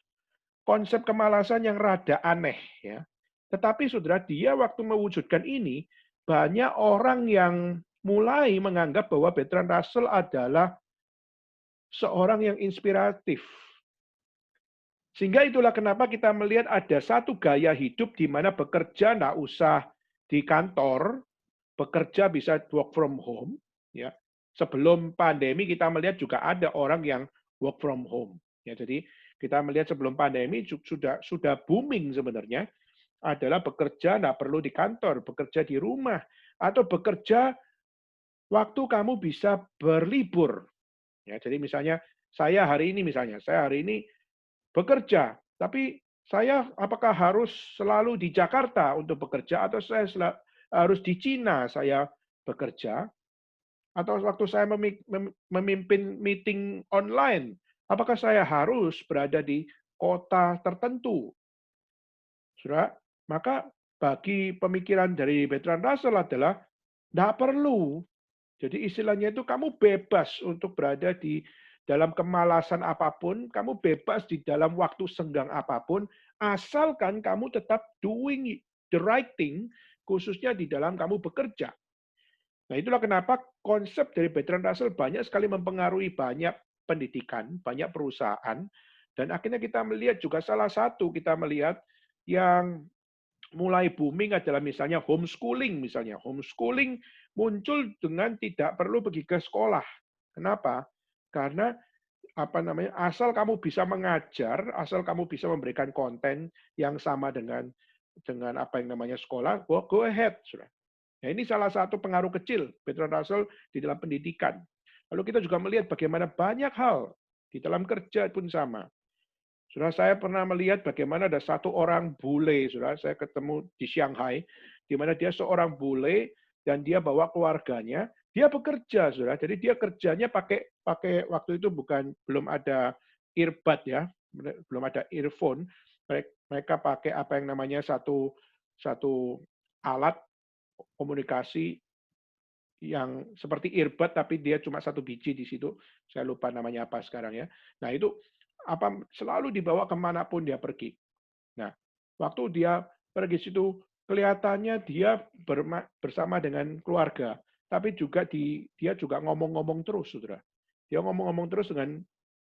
konsep kemalasan yang rada aneh, ya. Tetapi saudara, dia waktu mewujudkan ini, banyak orang yang mulai menganggap bahwa Bertrand Russell adalah seorang yang inspiratif. Sehingga itulah kenapa kita melihat ada satu gaya hidup di mana bekerja nggak usah di kantor, bekerja bisa work from home. Ya, sebelum pandemi kita melihat juga ada orang yang work from home. Ya, jadi kita melihat sebelum pandemi sudah booming sebenarnya adalah bekerja nggak perlu di kantor, bekerja di rumah atau bekerja waktu kamu bisa berlibur. Ya, jadi misalnya saya hari ini bekerja, tapi saya apakah harus selalu di Jakarta untuk bekerja atau saya harus di Cina saya bekerja? Atau waktu saya memimpin meeting online, apakah saya harus berada di kota tertentu? Saudara, maka bagi pemikiran dari Bertrand Russell adalah tidak perlu. Jadi istilahnya itu kamu bebas untuk berada di dalam kemalasan apapun, kamu bebas di dalam waktu senggang apapun, asalkan kamu tetap doing the right thing, khususnya di dalam kamu bekerja. Nah, itulah kenapa konsep dari Bertrand Russell banyak sekali mempengaruhi banyak pendidikan, banyak perusahaan, dan akhirnya kita melihat juga salah satu kita melihat yang mulai booming adalah misalnya homeschooling misalnya. Homeschooling muncul dengan tidak perlu pergi ke sekolah. Kenapa? Karena asal kamu bisa mengajar, asal kamu bisa memberikan konten yang sama dengan apa yang namanya sekolah, go ahead, Saudara. Nah, ini salah satu pengaruh kecil Bertrand Russell di dalam pendidikan. Lalu kita juga melihat bagaimana banyak hal di dalam kerja pun sama. Saudara, saya pernah melihat bagaimana ada satu orang bule, saudara, saya ketemu di Shanghai, di mana dia seorang bule dan dia bawa keluarganya, dia bekerja, saudara. Jadi dia kerjanya pakai waktu itu belum ada earbud ya, belum ada earphone. Mereka pakai apa yang namanya satu alat komunikasi yang seperti earbud tapi dia cuma satu biji di situ. Saya lupa namanya apa sekarang ya. Nah itu selalu dibawa kemanapun dia pergi. Nah waktu dia pergi situ kelihatannya dia bersama dengan keluarga, tapi juga dia juga ngomong-ngomong terus, saudara. Dia ngomong-ngomong terus dengan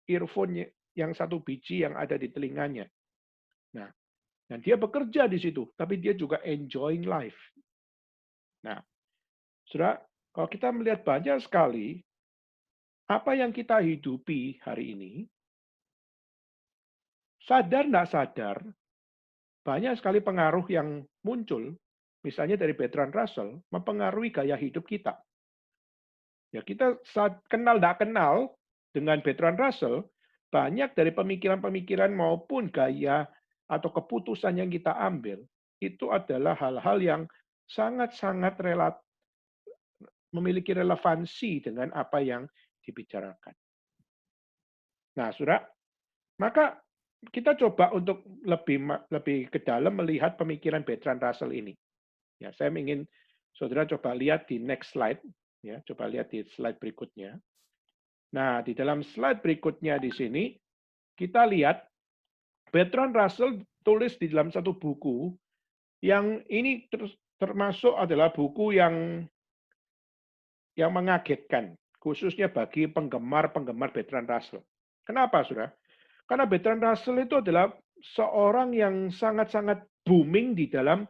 earphone yang satu biji yang ada di telinganya. Nah, dan dia bekerja di situ, tapi dia juga enjoying life. Nah, saudara, kalau kita melihat banyak sekali apa yang kita hidupi hari ini, sadar nggak sadar, banyak sekali pengaruh yang muncul, misalnya dari Bertrand Russell, mempengaruhi gaya hidup kita. Ya, kita kenal nggak kenal dengan Bertrand Russell, banyak dari pemikiran-pemikiran maupun gaya atau keputusan yang kita ambil, itu adalah hal-hal yang sangat-sangat memiliki relevansi dengan apa yang dibicarakan. Nah, saudara, maka kita coba untuk lebih ke dalam melihat pemikiran Bertrand Russell ini. Ya, saya ingin saudara coba lihat di next slide, ya, coba lihat di slide berikutnya. Nah, di dalam slide berikutnya di sini kita lihat Bertrand Russell tulis di dalam satu buku yang ini terus termasuk adalah buku yang mengagetkan, khususnya bagi penggemar-penggemar Bertrand Russell. Kenapa, Saudara? Karena Bertrand Russell itu adalah seorang yang sangat-sangat booming di dalam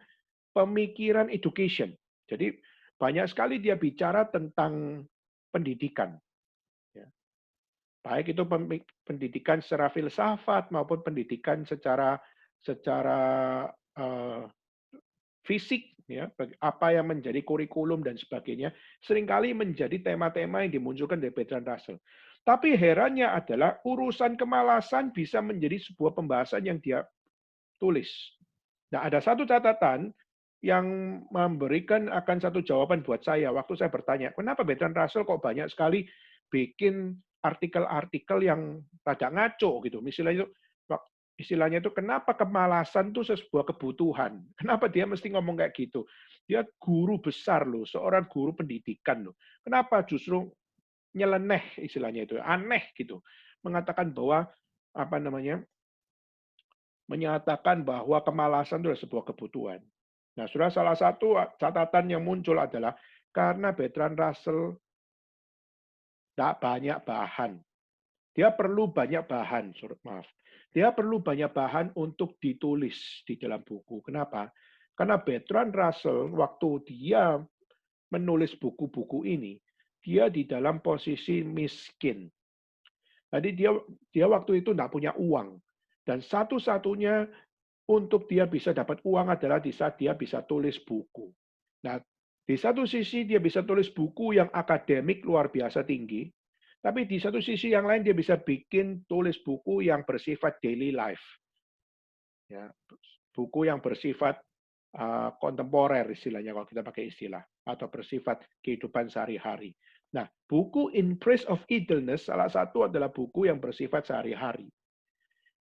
pemikiran education. Jadi banyak sekali dia bicara tentang pendidikan. Ya. Baik itu pendidikan secara filsafat maupun pendidikan secara uh, fisik, ya, apa yang menjadi kurikulum dan sebagainya, seringkali menjadi tema-tema yang dimunculkan dari Bertrand Russell. Tapi herannya adalah urusan kemalasan bisa menjadi sebuah pembahasan yang dia tulis. Nah, ada satu catatan yang memberikan akan satu jawaban buat saya waktu saya bertanya, kenapa Bertrand Russell kok banyak sekali bikin artikel-artikel yang rada ngaco gitu. Istilahnya itu kenapa kemalasan itu sebuah kebutuhan? Kenapa dia mesti ngomong kayak gitu? Dia guru besar loh, seorang guru pendidikan loh. Kenapa justru nyeleneh istilahnya itu, aneh gitu. Mengatakan bahwa apa namanya? Menyatakan bahwa kemalasan itu adalah sebuah kebutuhan. Nah, sudah salah satu catatan yang muncul adalah karena Bertrand Russell tidak banyak bahan. Dia perlu banyak bahan, maaf. Dia perlu banyak bahan untuk ditulis di dalam buku. Kenapa? Karena Bertrand Russell waktu dia menulis buku-buku ini, dia di dalam posisi miskin. Jadi dia waktu itu tidak punya uang. Dan satu-satunya untuk dia bisa dapat uang adalah di saat dia bisa tulis buku. Nah, di satu sisi dia bisa tulis buku yang akademik luar biasa tinggi, tapi di satu sisi yang lain dia bisa bikin tulis buku yang bersifat daily life. Ya, buku yang bersifat kontemporer istilahnya kalau kita pakai istilah, atau bersifat kehidupan sehari-hari. Nah, buku In Praise of Idleness salah satu adalah buku yang bersifat sehari-hari.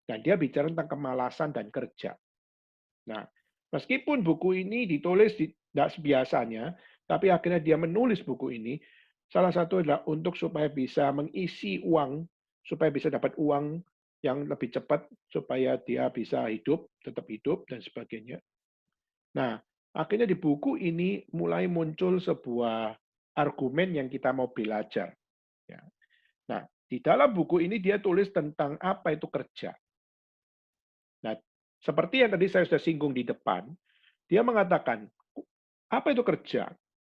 Dan dia bicara tentang kemalasan dan kerja. Nah, meskipun buku ini ditulis tidak sebiasanya, tapi akhirnya dia menulis buku ini, salah satu adalah untuk supaya bisa mengisi uang, supaya bisa dapat uang yang lebih cepat, supaya dia bisa hidup, tetap hidup, dan sebagainya. Nah, akhirnya di buku ini mulai muncul sebuah argumen yang kita mau belajar. Ya. Nah, di dalam buku ini dia tulis tentang apa itu kerja. Nah, seperti yang tadi saya sudah singgung di depan, dia mengatakan, apa itu kerja?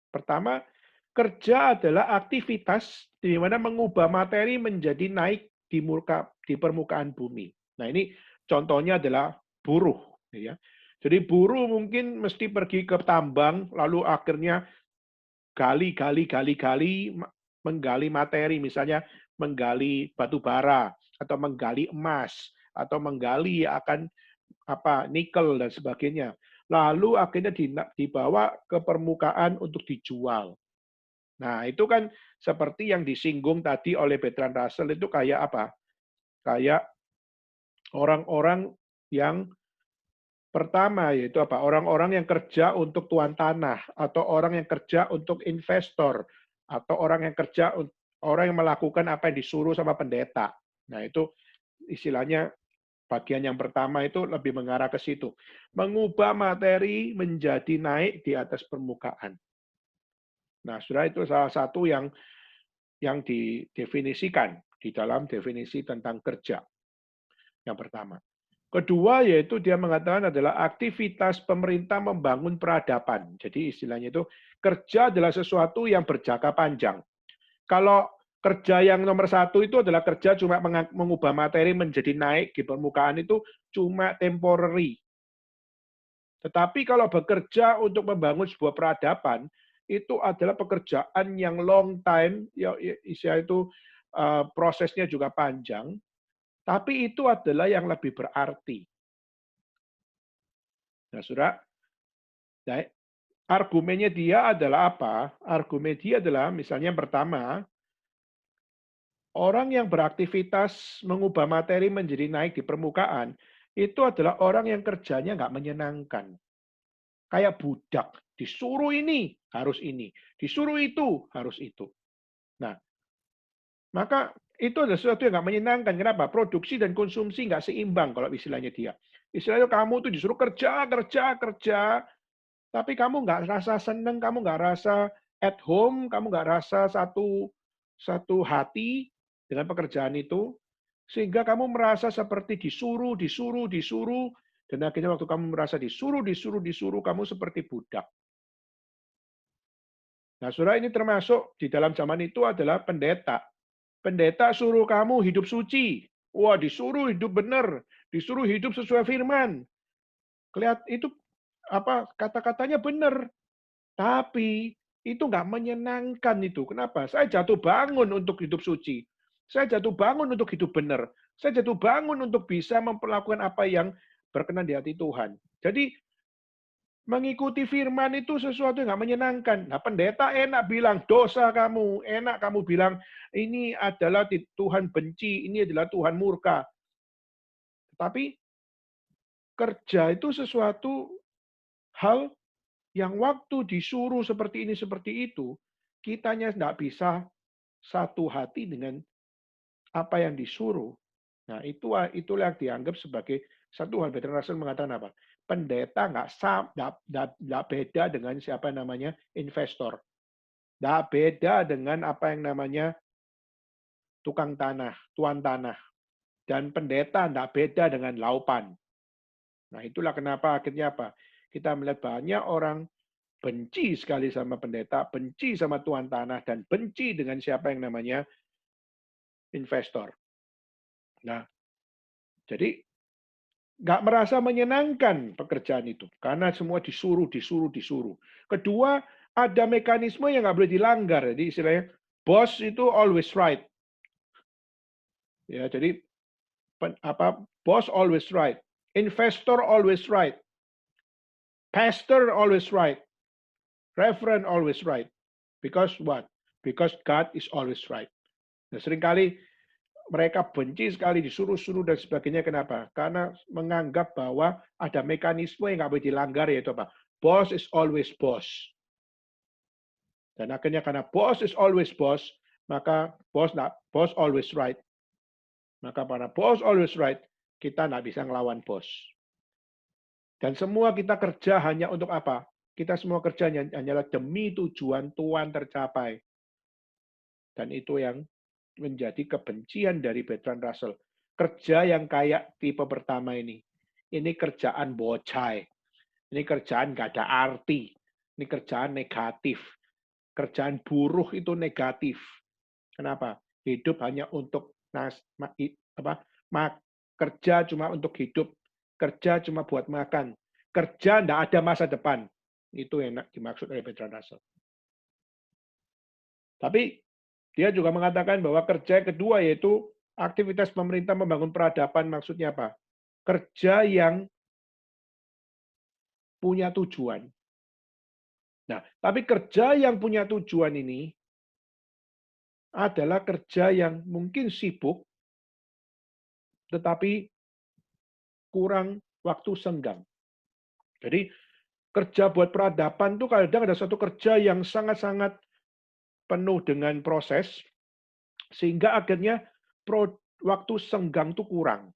Pertama, kerja adalah aktivitas di mana mengubah materi menjadi naik di permukaan bumi. Nah, ini contohnya adalah buruh. Ya. Jadi buruh mungkin mesti pergi ke tambang, lalu akhirnya gali, menggali materi, misalnya menggali batu bara, atau menggali emas, atau menggali akan nikel dan sebagainya. Lalu akhirnya dibawa ke permukaan untuk dijual. Nah, itu kan seperti yang disinggung tadi oleh Bertrand Russell itu kayak apa? Kayak orang-orang yang pertama yaitu apa? Orang-orang yang kerja untuk tuan tanah, atau orang yang kerja untuk investor, atau orang yang melakukan apa yang disuruh sama pendeta. Nah, itu istilahnya bagian yang pertama itu lebih mengarah ke situ. Mengubah materi menjadi naik di atas permukaan. Nah, sudah itu salah satu yang didefinisikan di dalam definisi tentang kerja. Yang pertama. Kedua, yaitu dia mengatakan adalah aktivitas pemerintah membangun peradaban. Jadi istilahnya itu kerja adalah sesuatu yang berjangka panjang. Kalau kerja yang nomor satu itu adalah kerja cuma mengubah materi menjadi naik di permukaan, itu cuma temporary. Tetapi kalau bekerja untuk membangun sebuah peradaban, itu adalah pekerjaan yang long time, ya istilah itu prosesnya juga panjang, tapi itu adalah yang lebih berarti. Nah, Saudara, argumennya dia adalah apa? Argumen dia adalah misalnya yang pertama, orang yang beraktivitas mengubah materi menjadi naik di permukaan, itu adalah orang yang kerjanya nggak menyenangkan. Kayak budak, disuruh ini, harus ini. Disuruh itu, harus itu. Nah, maka itu adalah sesuatu yang nggak menyenangkan. Kenapa? Produksi dan konsumsi nggak seimbang kalau istilahnya dia. Istilahnya kamu tuh disuruh kerja, tapi kamu nggak rasa seneng, kamu nggak rasa at home, kamu nggak rasa satu satu hati dengan pekerjaan itu, sehingga kamu merasa seperti disuruh, disuruh, disuruh, dan akhirnya waktu kamu merasa disuruh, disuruh, disuruh, kamu seperti budak. Nah, saudara, ini termasuk di dalam zaman itu adalah pendeta. Pendeta suruh kamu hidup suci. Wah, disuruh hidup benar, disuruh hidup sesuai firman. Itu apa kata-katanya benar, tapi itu nggak menyenangkan itu. Kenapa? Saya jatuh bangun untuk hidup suci. Saya jatuh bangun untuk hidup benar. Saya jatuh bangun untuk bisa memperlakukan apa yang berkenan di hati Tuhan. Jadi mengikuti firman itu sesuatu yang nggak menyenangkan. Nah, pendeta enak bilang, dosa kamu. Enak kamu bilang, ini adalah Tuhan benci, ini adalah Tuhan murka. Tapi kerja itu sesuatu hal yang waktu disuruh seperti ini, seperti itu, kitanya nggak bisa satu hati dengan apa yang disuruh. Nah, itulah yang dianggap sebagai satu hal. Bertrand Russell mengatakan apa? Pendeta nggak beda dengan siapa namanya investor. Nggak beda dengan apa yang namanya tukang tanah, tuan tanah. Dan pendeta nggak beda dengan laupan. Nah, itulah kenapa akhirnya apa? Kita melihat banyak orang benci sekali sama pendeta, benci sama tuan tanah, dan benci dengan siapa yang namanya investor. Nah, jadi nggak merasa menyenangkan pekerjaan itu karena semua disuruh, disuruh, disuruh. Kedua, ada mekanisme yang nggak boleh dilanggar. Jadi istilahnya boss itu always right. Ya, jadi boss always right, investor always right, pastor always right, reverend always right. Because what? Because God is always right. Nah, seringkali mereka benci sekali disuruh-suruh dan sebagainya. Kenapa? Karena menganggap bahwa ada mekanisme yang nggak boleh dilanggar, yaitu apa? Boss is always boss. Dan akhirnya karena boss is always boss, maka boss always right. Maka karena boss always right, kita nggak bisa ngelawan bos. Dan semua kita kerja hanya untuk apa? Kita semua kerja hanyalah demi tujuan Tuhan tercapai. Dan itu yang menjadi kebencian dari Bertrand Russell. Kerja yang kayak tipe pertama ini. Ini kerjaan bocai. Ini kerjaan nggak ada arti. Ini kerjaan negatif. Kerjaan buruh itu negatif. Kenapa? Hidup hanya untuk kerja cuma untuk hidup. Kerja cuma buat makan. Kerja nggak ada masa depan. Itu yang dimaksud oleh Bertrand Russell. Tapi dia juga mengatakan bahwa kerja yang kedua yaitu aktivitas pemerintah membangun peradaban. Maksudnya apa? Kerja yang punya tujuan. Nah, tapi kerja yang punya tujuan ini adalah kerja yang mungkin sibuk, tetapi kurang waktu senggang. Jadi kerja buat peradaban itu kadang ada satu kerja yang sangat-sangat penuh dengan proses, sehingga akhirnya waktu senggang itu kurang.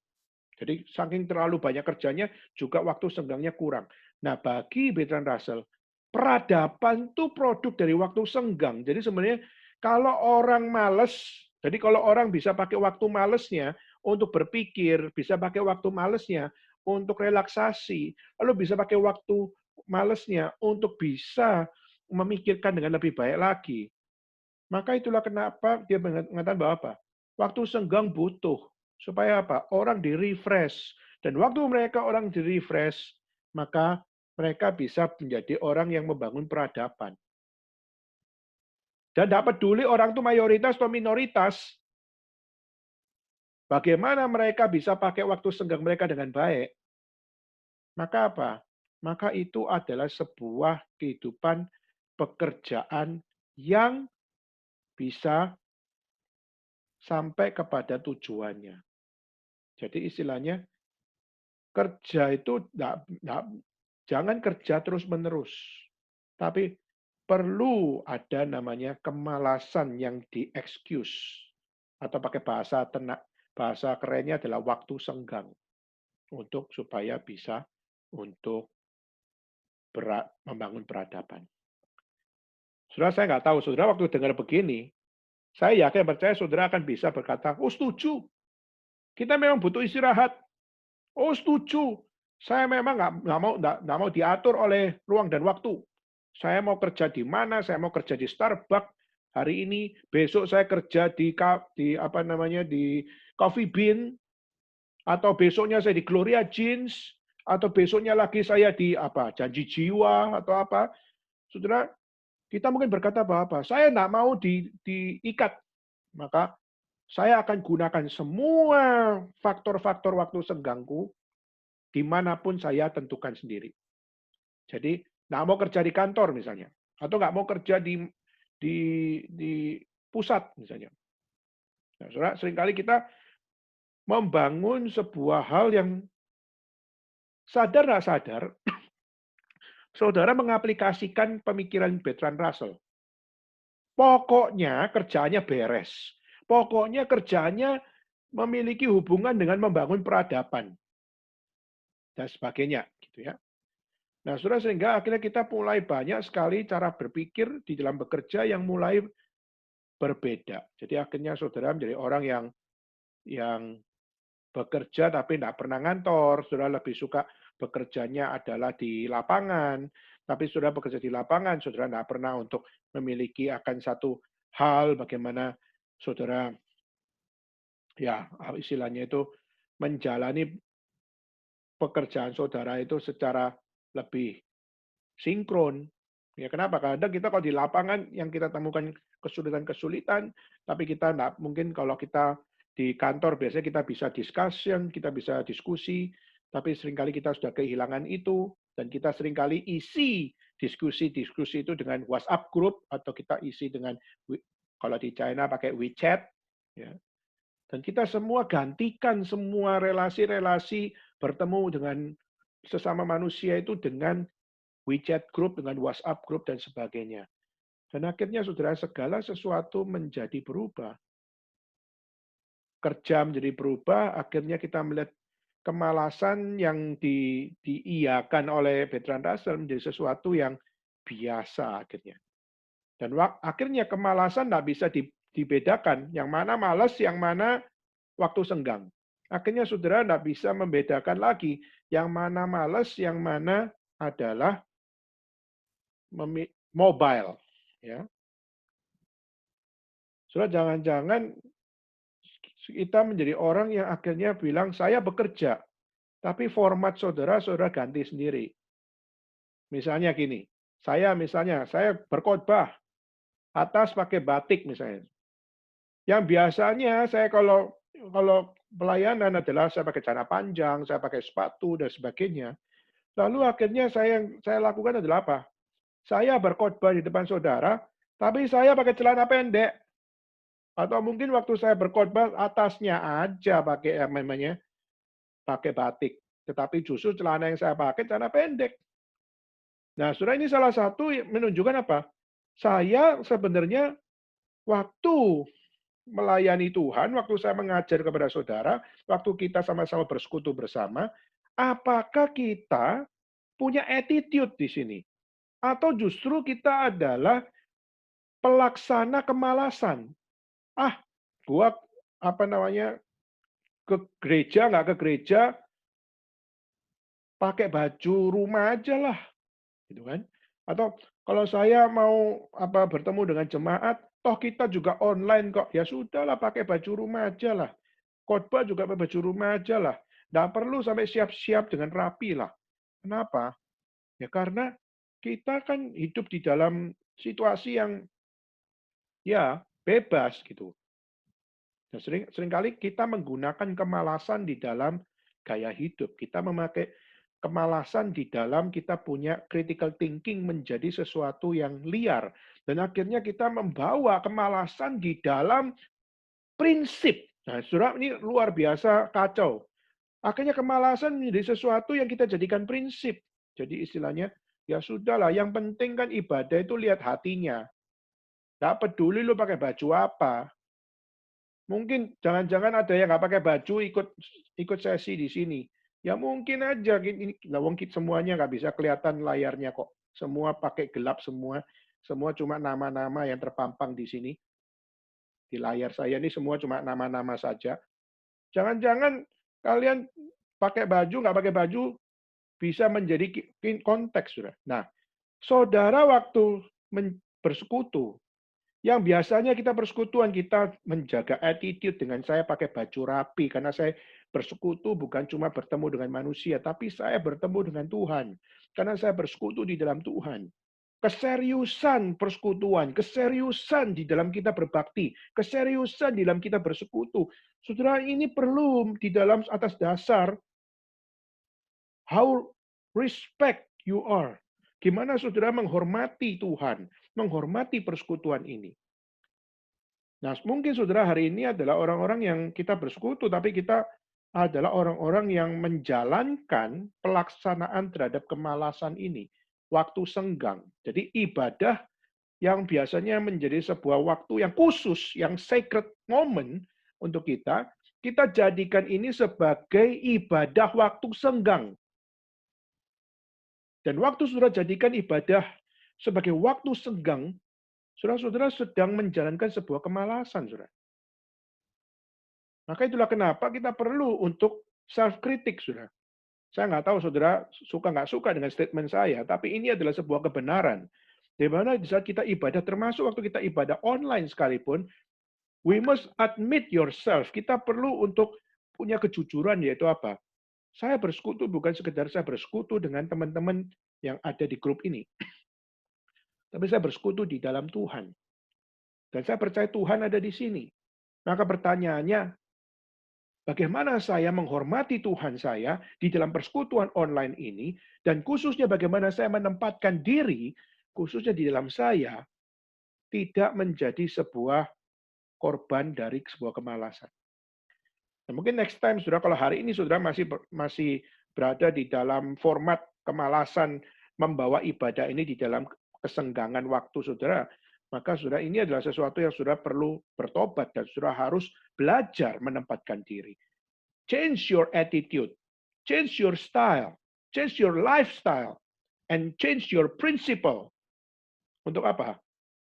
Jadi saking terlalu banyak kerjanya, juga waktu senggangnya kurang. Nah, bagi Bertrand Russell, peradaban itu produk dari waktu senggang. Jadi sebenarnya kalau orang males, jadi kalau orang bisa pakai waktu malesnya untuk berpikir, bisa pakai waktu malesnya untuk relaksasi, lalu bisa pakai waktu malesnya untuk bisa memikirkan dengan lebih baik lagi. Maka itulah kenapa dia mengatakan bahwa apa? Waktu senggang butuh. Supaya apa? Orang di-refresh. Dan waktu orang di-refresh, maka mereka bisa menjadi orang yang membangun peradaban. Dan tidak peduli orang itu mayoritas atau minoritas, bagaimana mereka bisa pakai waktu senggang mereka dengan baik, maka apa? Maka itu adalah sebuah kehidupan pekerjaan yang bisa sampai kepada tujuannya. Jadi istilahnya kerja itu jangan kerja terus-menerus, tapi perlu ada namanya kemalasan yang di-excuse atau pakai bahasa kerennya adalah waktu senggang untuk supaya bisa untuk membangun peradaban. Saudara, saya nggak tahu, saudara waktu dengar begini, saya yakin percaya saudara akan bisa berkata, oh setuju, kita memang butuh istirahat. Oh setuju, saya memang nggak mau diatur oleh ruang dan waktu. Saya mau kerja di mana, saya mau kerja di Starbucks hari ini, besok saya kerja di apa namanya di Coffee Bean, atau besoknya saya di Gloria Jeans, atau besoknya lagi saya di apa Janji Jiwa atau apa. Saudara, kita mungkin berkata bahwa saya nggak mau diikat, maka saya akan gunakan semua faktor-faktor waktu senggangku dimanapun saya tentukan sendiri. Jadi nggak mau kerja di kantor misalnya, atau nggak mau kerja di di pusat misalnya. Nah, saudara, seringkali kita membangun sebuah hal yang sadar nggak sadar, saudara mengaplikasikan pemikiran Bertrand Russell. Pokoknya kerjaannya beres. Pokoknya kerjaannya memiliki hubungan dengan membangun peradaban dan sebagainya, gitu ya. Nah, saudara, sehingga akhirnya kita mulai banyak sekali cara berpikir di dalam bekerja yang mulai berbeda. Jadi akhirnya saudara menjadi orang yang bekerja tapi tidak pernah ngantor, saudara lebih suka bekerjanya adalah di lapangan, tapi saudara bekerja di lapangan, saudara tidak pernah untuk memiliki akan satu hal bagaimana saudara ya istilahnya itu menjalani pekerjaan saudara itu secara lebih sinkron. Ya kenapa? Kadang kita kalau di lapangan yang kita temukan kesulitan-kesulitan, tapi kita enggak mungkin kalau kita di kantor biasanya kita bisa discussion, kita bisa diskusi, tapi seringkali kita sudah kehilangan itu, dan kita seringkali isi diskusi-diskusi itu dengan WhatsApp group, atau kita isi dengan, kalau di China pakai WeChat, ya. Dan kita semua gantikan semua relasi-relasi bertemu dengan sesama manusia itu dengan WeChat group, dengan WhatsApp group, dan sebagainya. Dan akhirnya, saudara, segala sesuatu menjadi berubah. Kerja menjadi berubah, akhirnya kita melihat kemalasan yang diiyakan oleh Bertrand Russell menjadi sesuatu yang biasa akhirnya. Dan akhirnya kemalasan tidak bisa dibedakan, yang mana malas, yang mana waktu senggang. Akhirnya saudara tidak bisa membedakan lagi, yang mana malas, yang mana adalah mobile. Ya. Saudara, jangan-jangan kita menjadi orang yang akhirnya bilang, saya bekerja, tapi format saudara ganti sendiri. Misalnya gini, saya berkhotbah atas pakai batik misalnya. Yang biasanya saya kalau pelayanan adalah saya pakai celana panjang, saya pakai sepatu dan sebagainya. Lalu akhirnya yang saya lakukan adalah apa? Saya berkhotbah di depan saudara, tapi saya pakai celana pendek. Atau mungkin waktu saya berkhotbah atasnya aja pakai yang namanya pakai batik. Tetapi justru celana yang saya pakai celana pendek. Nah, saudara, ini salah satu menunjukkan apa? Saya sebenarnya waktu melayani Tuhan, waktu saya mengajar kepada saudara, waktu kita sama-sama bersekutu bersama, apakah kita punya attitude di sini? Atau justru kita adalah pelaksana kemalasan? Ah, buat apa namanya ke gereja, nggak ke gereja, pakai baju rumah aja lah, gitu kan? Atau kalau saya mau bertemu dengan jemaat, toh kita juga online kok, ya sudahlah pakai baju rumah aja lah. Khotbah juga pakai baju rumah aja lah. Nggak perlu sampai siap-siap dengan rapi lah. Kenapa? Ya karena kita kan hidup di dalam situasi yang ya bebas gitu. Dan seringkali kita menggunakan kemalasan di dalam gaya hidup. Kita memakai kemalasan di dalam kita punya critical thinking menjadi sesuatu yang liar. Dan akhirnya kita membawa kemalasan di dalam prinsip. Nah, saudara, ini luar biasa kacau. Akhirnya kemalasan menjadi sesuatu yang kita jadikan prinsip. Jadi istilahnya, ya sudahlah, yang penting kan ibadah itu lihat hatinya. Nggak peduli lu pakai baju apa. Mungkin jangan-jangan ada yang nggak pakai baju ikut sesi di sini. Ya mungkin aja ini lawang semuanya nggak bisa kelihatan layarnya kok. Semua pakai gelap semua. Semua cuma nama-nama yang terpampang di sini. Di layar saya ini semua cuma nama-nama saja. Jangan-jangan kalian pakai baju, nggak pakai baju, bisa menjadi konteks, sudah. Nah, saudara waktu bersekutu, yang biasanya kita persekutuan, kita menjaga attitude dengan saya pakai baju rapi, karena saya bersekutu bukan cuma bertemu dengan manusia, tapi saya bertemu dengan Tuhan. Karena saya bersekutu di dalam Tuhan. Keseriusan persekutuan, keseriusan di dalam kita berbakti, keseriusan di dalam kita bersekutu. Saudara, ini perlu di dalam atas dasar how respect you are. Gimana saudara menghormati Tuhan, menghormati persekutuan ini. Nah, mungkin saudara hari ini adalah orang-orang yang kita bersekutu, tapi kita adalah orang-orang yang menjalankan pelaksanaan terhadap kemalasan ini. Waktu senggang. Jadi ibadah yang biasanya menjadi sebuah waktu yang khusus, yang sacred moment untuk kita jadikan ini sebagai ibadah waktu senggang. Dan waktu saudara jadikan ibadah sebagai waktu senggang, saudara-saudara sedang menjalankan sebuah kemalasan, saudara. Maka itulah kenapa kita perlu untuk self-kritik, saudara. Saya nggak tahu saudara suka nggak suka dengan statement saya, tapi ini adalah sebuah kebenaran. Di mana di saat kita ibadah, termasuk waktu kita ibadah online sekalipun, we must admit yourself. Kita perlu untuk punya kejujuran, yaitu apa? Saya bersekutu bukan sekedar saya bersekutu dengan teman-teman yang ada di grup ini. Tapi saya bersekutu di dalam Tuhan. Dan saya percaya Tuhan ada di sini. Maka pertanyaannya, bagaimana saya menghormati Tuhan saya di dalam persekutuan online ini, dan khususnya bagaimana saya menempatkan diri, khususnya di dalam saya, tidak menjadi sebuah korban dari sebuah kemalasan. Nah, mungkin next time, saudara, kalau hari ini saudara masih berada di dalam format kemalasan membawa ibadah ini di dalam kesenggangan waktu saudara, maka saudara ini adalah sesuatu yang saudara perlu bertobat dan saudara harus belajar menempatkan diri. Change your attitude, change your style, change your lifestyle, and change your principle. Untuk apa?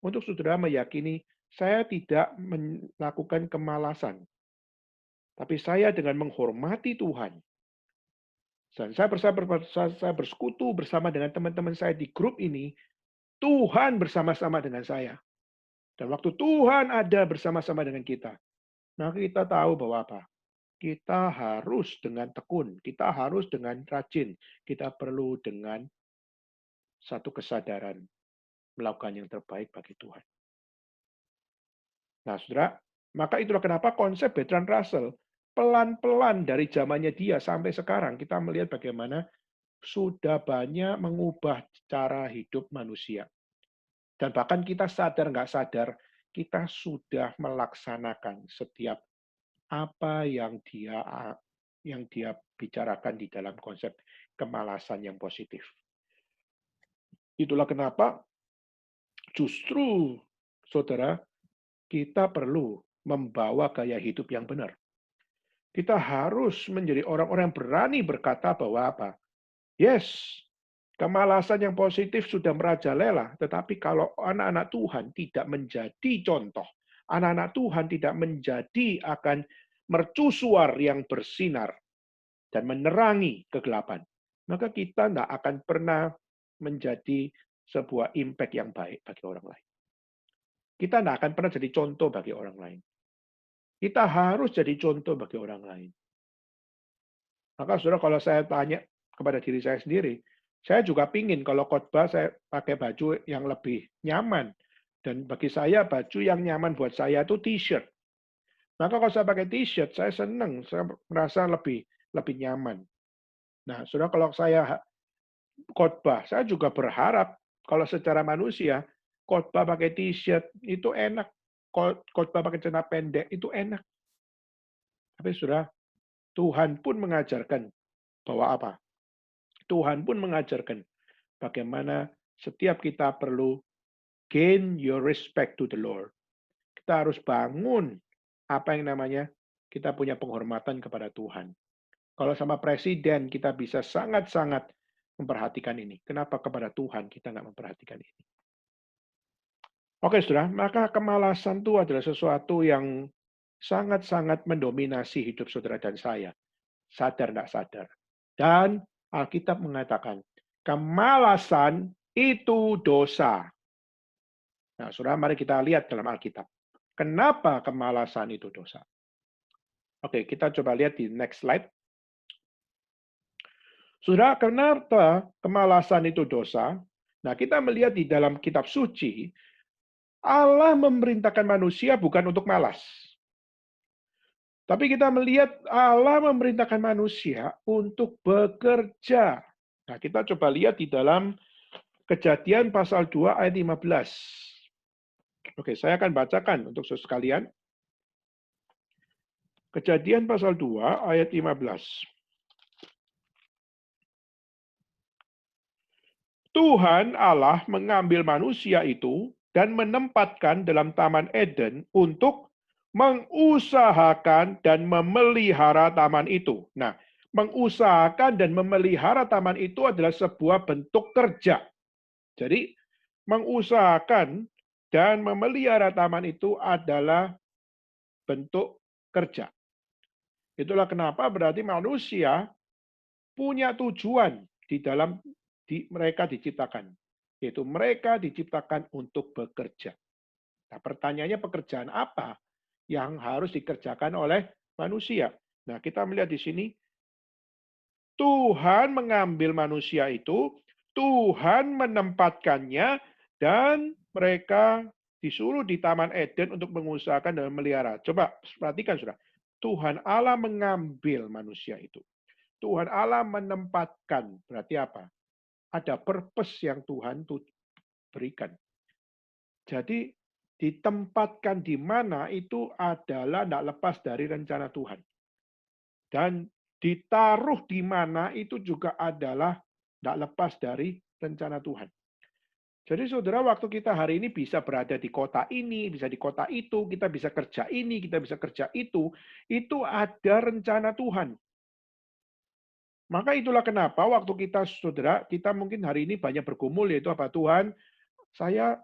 Untuk saudara meyakini saya tidak melakukan kemalasan, tapi saya dengan menghormati Tuhan. Dan saya bersekutu bersama dengan teman-teman saya di grup ini, Tuhan bersama-sama dengan saya. Dan waktu Tuhan ada bersama-sama dengan kita, maka kita tahu bahwa apa? Kita harus dengan tekun, kita harus dengan rajin, kita perlu dengan satu kesadaran melakukan yang terbaik bagi Tuhan. Nah, saudara, maka itulah kenapa konsep Bertrand Russell pelan-pelan dari zamannya dia sampai sekarang kita melihat bagaimana sudah banyak mengubah cara hidup manusia. Dan bahkan kita sadar nggak sadar, kita sudah melaksanakan setiap apa yang dia bicarakan di dalam konsep kemalasan yang positif. Itulah kenapa justru, saudara, kita perlu membawa gaya hidup yang benar. Kita harus menjadi orang-orang yang berani berkata bahwa apa? Yes, kemalasan yang positif sudah merajalela, tetapi kalau anak-anak Tuhan tidak menjadi contoh, anak-anak Tuhan tidak menjadi akan mercusuar yang bersinar dan menerangi kegelapan, maka kita tidak akan pernah menjadi sebuah impact yang baik bagi orang lain. Kita tidak akan pernah jadi contoh bagi orang lain. Kita harus jadi contoh bagi orang lain. Maka saudara, kalau saya tanya kepada diri saya sendiri, saya juga pingin kalau khotbah saya pakai baju yang lebih nyaman. Dan bagi saya baju yang nyaman buat saya itu t-shirt. Maka kalau saya pakai t-shirt, saya senang, saya merasa lebih nyaman. Nah, saudara, kalau saya khotbah, saya juga berharap kalau secara manusia khotbah pakai t-shirt itu enak, khotbah pakai celana pendek itu enak. Tapi saudara, Tuhan pun mengajarkan bahwa apa? Tuhan pun mengajarkan bagaimana setiap kita perlu gain your respect to the Lord. Kita harus bangun apa yang namanya kita punya penghormatan kepada Tuhan. Kalau sama presiden kita bisa sangat-sangat memperhatikan ini. Kenapa kepada Tuhan kita nggak memperhatikan ini? Oke, saudara, maka kemalasan itu adalah sesuatu yang sangat-sangat mendominasi hidup saudara dan saya. Sadar tidak sadar. Dan Alkitab mengatakan, kemalasan itu dosa. Nah, saudara, mari kita lihat dalam Alkitab. Kenapa kemalasan itu dosa? Oke, kita coba lihat di next slide. Saudara, kenapa kemalasan itu dosa? Nah, kita melihat di dalam kitab suci, Allah memerintahkan manusia bukan untuk malas. Tapi kita melihat Allah memerintahkan manusia untuk bekerja. Nah, kita coba lihat di dalam Kejadian pasal 2 ayat 15. Oke, saya akan bacakan untuk saudara sekalian. Kejadian pasal 2 ayat 15. Tuhan Allah mengambil manusia itu dan menempatkan dalam Taman Eden untuk mengusahakan dan memelihara taman itu. Nah, mengusahakan dan memelihara taman itu adalah sebuah bentuk kerja. Jadi, mengusahakan dan memelihara taman itu adalah bentuk kerja. Itulah kenapa berarti manusia punya tujuan di dalam mereka diciptakan. Yaitu mereka diciptakan untuk bekerja. Nah, pertanyaannya pekerjaan apa yang harus dikerjakan oleh manusia? Nah, kita melihat di sini, Tuhan mengambil manusia itu, Tuhan menempatkannya, dan mereka disuruh di Taman Eden untuk mengusahakan dan memelihara. Coba perhatikan, saudara. Tuhan Allah mengambil manusia itu. Tuhan Allah menempatkan. Berarti apa? Ada purpose yang Tuhan berikan. Jadi ditempatkan di mana itu adalah tidak lepas dari rencana Tuhan. Dan ditaruh di mana itu juga adalah tidak lepas dari rencana Tuhan. Jadi saudara, waktu kita hari ini bisa berada di kota ini, bisa di kota itu, kita bisa kerja ini, kita bisa kerja itu ada rencana Tuhan. Maka itulah kenapa waktu kita, saudara, kita mungkin hari ini banyak bergumul, yaitu apa? Tuhan, saya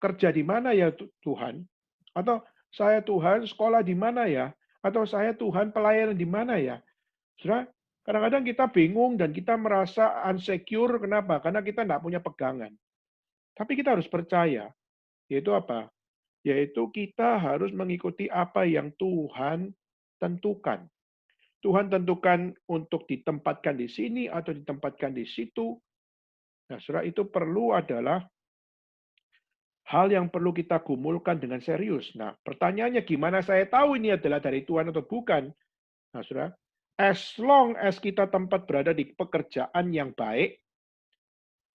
kerja di mana ya Tuhan? Atau saya Tuhan sekolah di mana ya? Atau saya Tuhan pelayanan di mana ya? Saudara, kadang-kadang kita bingung dan kita merasa insecure. Kenapa? Karena kita tidak punya pegangan. Tapi kita harus percaya. Yaitu apa? Yaitu kita harus mengikuti apa yang Tuhan tentukan. Tuhan tentukan untuk ditempatkan di sini atau ditempatkan di situ. Nah, saudara, itu perlu adalah hal yang perlu kita gumulkan dengan serius. Nah, pertanyaannya gimana saya tahu ini adalah dari Tuhan atau bukan? Nah, saudara, as long as kita tempat berada di pekerjaan yang baik,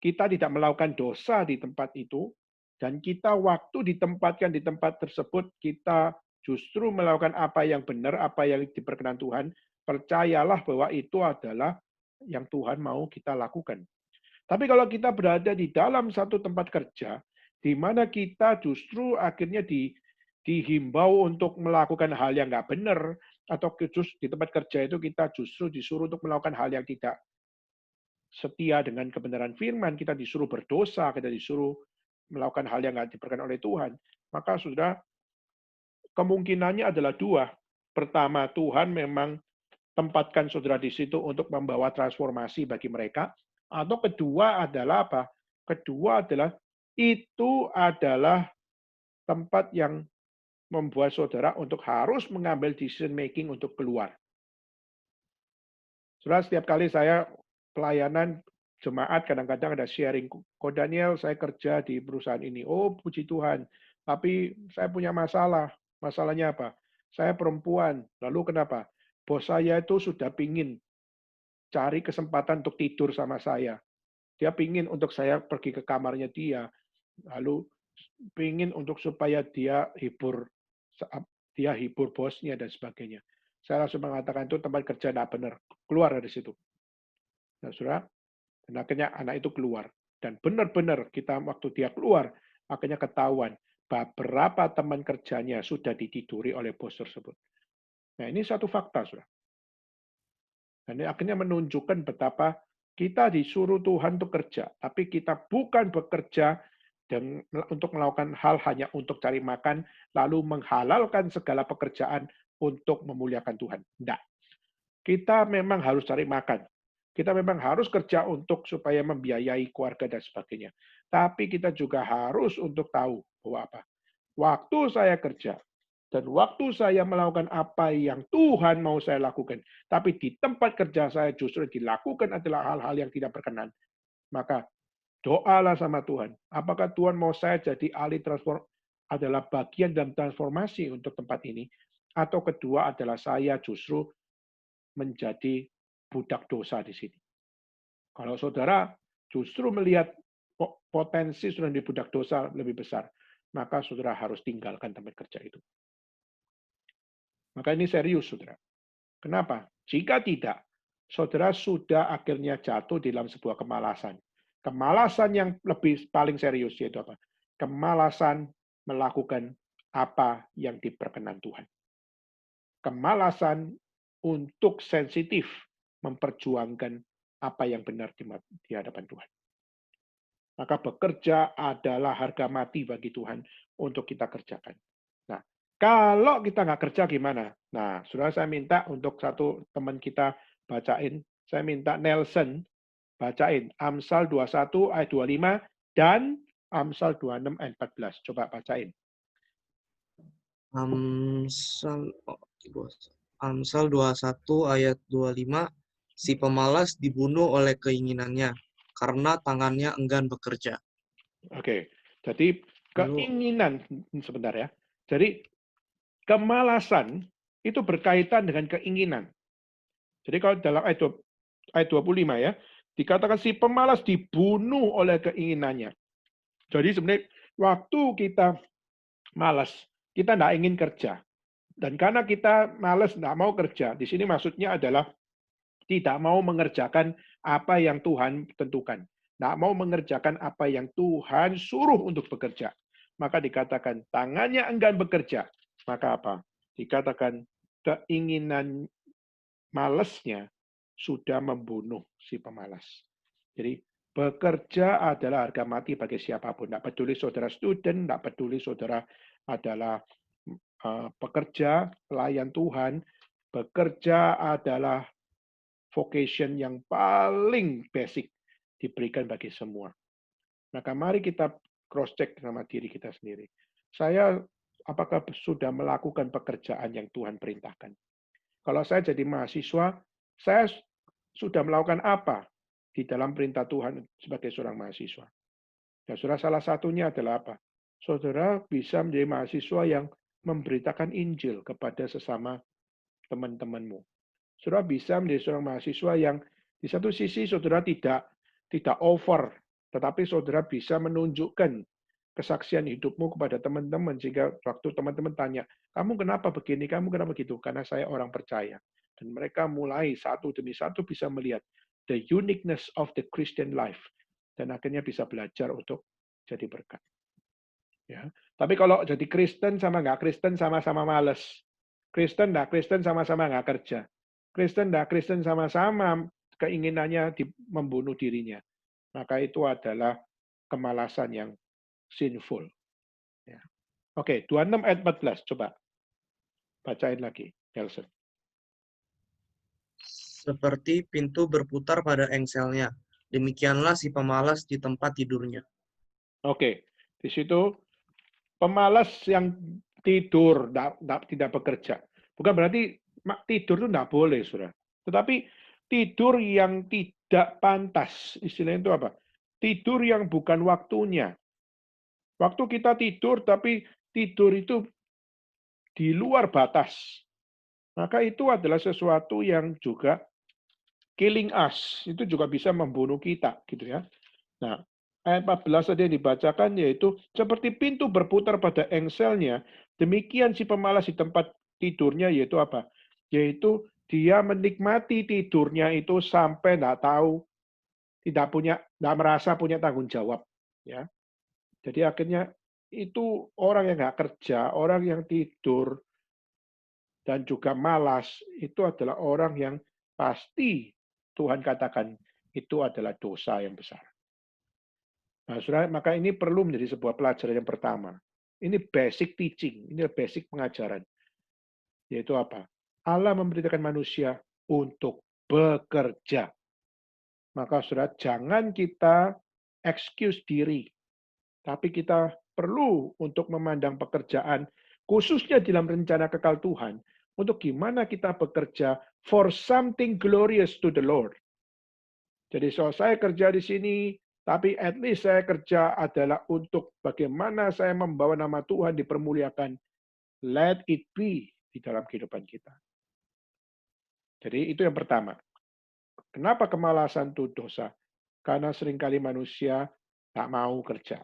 kita tidak melakukan dosa di tempat itu, dan kita waktu ditempatkan di tempat tersebut, kita justru melakukan apa yang benar, apa yang diperkenan Tuhan, percayalah bahwa itu adalah yang Tuhan mau kita lakukan. Tapi kalau kita berada di dalam satu tempat kerja, di mana kita justru akhirnya dihimbau untuk melakukan hal yang nggak benar, atau di tempat kerja itu kita justru disuruh untuk melakukan hal yang tidak setia dengan kebenaran firman, kita disuruh berdosa, kita disuruh melakukan hal yang nggak diperkenan oleh Tuhan, maka sudah kemungkinannya adalah dua. Pertama, Tuhan memang tempatkan saudara di situ untuk membawa transformasi bagi mereka. Atau kedua adalah apa? Kedua adalah itu adalah tempat yang membuat saudara untuk harus mengambil decision making untuk keluar. Saudara, setiap kali saya pelayanan jemaat, kadang-kadang ada sharing, Ko Daniel, saya kerja di perusahaan ini. Oh, puji Tuhan. Tapi saya punya masalah. Masalahnya apa? Saya perempuan. Lalu kenapa? Bos saya itu sudah pingin cari kesempatan untuk tidur sama saya. Dia pingin untuk saya pergi ke kamarnya dia. Lalu pingin untuk supaya dia hibur bosnya dan sebagainya. Saya langsung mengatakan itu tempat kerja tidak benar. Keluar dari situ. Nah, saudara, dan akhirnya anak itu keluar. Dan benar-benar kita waktu dia keluar, akhirnya ketahuan beberapa teman kerjanya sudah ditiduri oleh bos tersebut. Nah, ini satu fakta, Saudara. Dan ini akhirnya menunjukkan betapa kita disuruh Tuhan untuk kerja, tapi kita bukan bekerja dan untuk melakukan hal hanya untuk cari makan, lalu menghalalkan segala pekerjaan untuk memuliakan Tuhan. Tidak. Kita memang harus cari makan. Kita memang harus kerja untuk supaya membiayai keluarga dan sebagainya. Tapi kita juga harus untuk tahu bahwa apa? Waktu saya kerja, dan waktu saya melakukan apa yang Tuhan mau saya lakukan, tapi di tempat kerja saya justru dilakukan adalah hal-hal yang tidak berkenan, maka doalah sama Tuhan. Apakah Tuhan mau saya jadi ahli transform adalah bagian dalam transformasi untuk tempat ini, atau kedua adalah saya justru menjadi budak dosa di sini. Kalau saudara justru melihat potensi saudara di budak dosa lebih besar, maka saudara harus tinggalkan tempat kerja itu. Maka ini serius, saudara. Kenapa? Jika tidak, saudara sudah akhirnya jatuh dalam sebuah kemalasan. Kemalasan yang lebih paling serius yaitu apa? Kemalasan melakukan apa yang diperkenan Tuhan. Kemalasan untuk sensitif memperjuangkan apa yang benar di hadapan Tuhan. Maka bekerja adalah harga mati bagi Tuhan untuk kita kerjakan. Nah, kalau kita nggak kerja gimana? Nah, saudara saya minta untuk satu teman kita bacain. Saya minta Nelson bacain Amsal 21 ayat 25 dan Amsal 26 ayat 14. Coba bacain. Amsal Amsal 21 ayat 25, si pemalas dibunuh oleh keinginannya, karena tangannya enggan bekerja. Oke, jadi keinginan, sebentar ya. Jadi kemalasan itu berkaitan dengan keinginan. Jadi kalau dalam ayat 25 ya, dikatakan si pemalas dibunuh oleh keinginannya. Jadi sebenarnya waktu kita malas, kita tidak ingin kerja. Dan karena kita malas, tidak mau kerja, di sini maksudnya adalah tidak mau mengerjakan apa yang Tuhan tentukan. Tidak mau mengerjakan apa yang Tuhan suruh untuk bekerja. Maka dikatakan tangannya enggan bekerja. Maka apa? Dikatakan keinginan malasnya sudah membunuh si pemalas. Jadi bekerja adalah harga mati bagi siapapun. Tidak peduli saudara student, tidak peduli saudara adalah pekerja, pelayan Tuhan. Bekerja adalah vocation yang paling basic diberikan bagi semua. Maka mari kita cross-check sama diri kita sendiri. Saya apakah sudah melakukan pekerjaan yang Tuhan perintahkan? Kalau saya jadi mahasiswa, saya sudah melakukan apa di dalam perintah Tuhan sebagai seorang mahasiswa? Dan saudara, salah satunya adalah apa? Saudara bisa menjadi mahasiswa yang memberitakan Injil kepada sesama teman-temanmu. Saudara bisa menjadi seorang mahasiswa yang di satu sisi saudara tidak over, tetapi saudara bisa menunjukkan kesaksian hidupmu kepada teman-teman, sehingga waktu teman-teman tanya, kamu kenapa begini, kamu kenapa begitu? Karena saya orang percaya. Dan mereka mulai satu demi satu bisa melihat the uniqueness of the Christian life. Dan akhirnya bisa belajar untuk jadi berkat. Ya. Tapi kalau jadi Kristen sama nggak Kristen sama-sama males. Kristen nggak Kristen sama-sama nggak kerja. Kristen nggak Kristen sama-sama keinginannya membunuh dirinya. Maka itu adalah kemalasan yang sinful. Ya. Oke, 26 ayat 14, coba. Bacain lagi, Nelson. Seperti pintu berputar pada engselnya, demikianlah si pemalas di tempat tidurnya. Oke, di situ pemalas yang tidur, tidak bekerja. Bukan berarti tidur itu tidak boleh, saudara. Tetapi tidur yang tidak pantas, istilahnya itu apa? Tidur yang bukan waktunya. Waktu kita tidur, tapi tidur itu di luar batas. Maka itu adalah sesuatu yang juga killing us. Itu juga bisa membunuh kita, gitu ya. Nah, ayat 14 tadi yang dibacakan yaitu seperti pintu berputar pada engselnya, demikian si pemalas di tempat tidurnya yaitu apa? Yaitu dia menikmati tidurnya itu sampai tidak tahu, tidak merasa punya tanggung jawab, ya. Jadi akhirnya itu orang yang nggak kerja, orang yang tidur dan juga malas, itu adalah orang yang pasti Tuhan katakan itu adalah dosa yang besar. Nah, saudara, maka ini perlu menjadi sebuah pelajaran yang pertama. Ini basic teaching, ini basic pengajaran. Yaitu apa? Allah memberitakan manusia untuk bekerja. Maka saudara, jangan kita excuse diri. Tapi kita perlu untuk memandang pekerjaan, khususnya dalam rencana kekal Tuhan, untuk gimana kita bekerja for something glorious to the Lord. Jadi so saya kerja di sini, tapi at least saya kerja adalah untuk bagaimana saya membawa nama Tuhan dipermuliakan. Let it be di dalam kehidupan kita. Jadi itu yang pertama. Kenapa kemalasan itu dosa? Karena seringkali manusia tak mau kerja.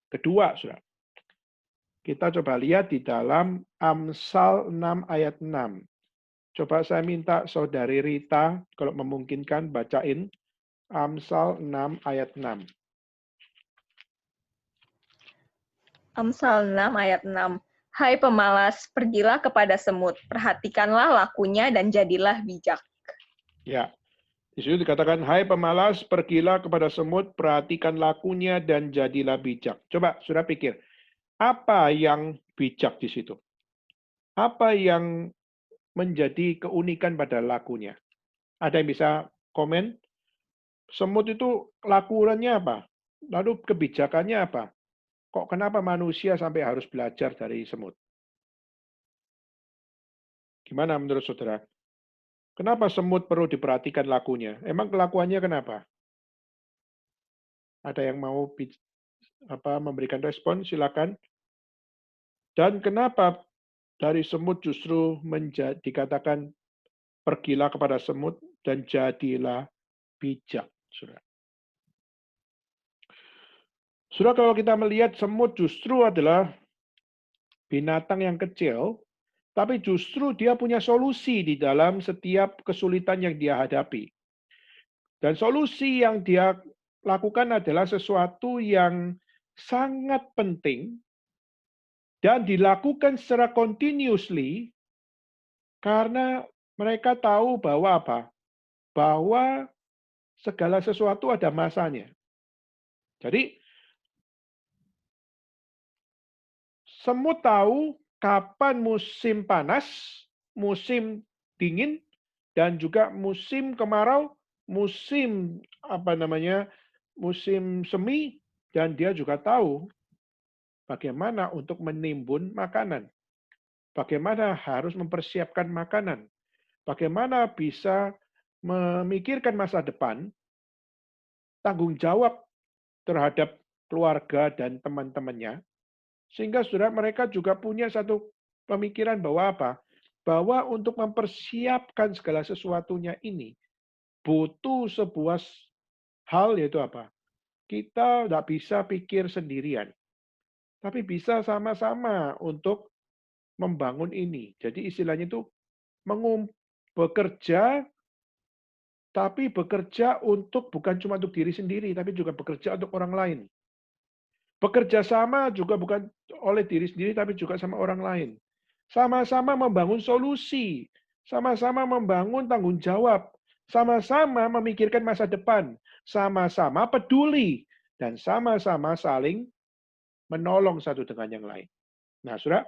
Kedua, saudara, kita coba lihat di dalam Amsal 6 ayat 6. Coba saya minta saudari Rita, kalau memungkinkan, bacain Amsal 6 ayat 6. Amsal 6 ayat 6. Hai pemalas, pergilah kepada semut, perhatikanlah lakunya dan jadilah bijak. Ya, di situ dikatakan, hai pemalas, pergilah kepada semut, perhatikan lakunya dan jadilah bijak. Coba, sudah pikir, apa yang bijak di situ? Apa yang menjadi keunikan pada lakunya? Ada yang bisa komen? Semut itu lakuannya apa? Lalu kebijakannya apa? Kok kenapa manusia sampai harus belajar dari semut? Gimana menurut saudara? Kenapa semut perlu diperhatikan lakunya? Emang kelakuannya kenapa? Ada yang mau memberikan respon? Silakan. Dan kenapa dari semut justru dikatakan pergilah kepada semut dan jadilah bijak, saudara. Saudara, kalau kita melihat semut justru adalah binatang yang kecil, tapi justru dia punya solusi di dalam setiap kesulitan yang dia hadapi. Dan solusi yang dia lakukan adalah sesuatu yang sangat penting dan dilakukan secara continuously karena mereka tahu bahwa apa? Bahwa segala sesuatu ada masanya. Jadi, semut tahu kapan musim panas, musim dingin, dan juga musim kemarau, musim musim semi, dan dia juga tahu bagaimana untuk menimbun makanan. Bagaimana harus mempersiapkan makanan. Bagaimana bisa memikirkan masa depan, tanggung jawab terhadap keluarga dan teman-temannya, sehingga saudara mereka juga punya satu pemikiran bahwa apa? Bahwa untuk mempersiapkan segala sesuatunya ini, butuh sebuah hal yaitu apa? Kita tidak bisa pikir sendirian, tapi bisa sama-sama untuk membangun ini. Jadi istilahnya itu bekerja, tapi bekerja bukan cuma untuk diri sendiri, tapi juga bekerja untuk orang lain. Bekerja sama juga bukan oleh diri sendiri, tapi juga sama orang lain. Sama-sama membangun solusi, sama-sama membangun tanggung jawab, sama-sama memikirkan masa depan, sama-sama peduli, dan sama-sama saling menolong satu dengan yang lain. Nah, saudara,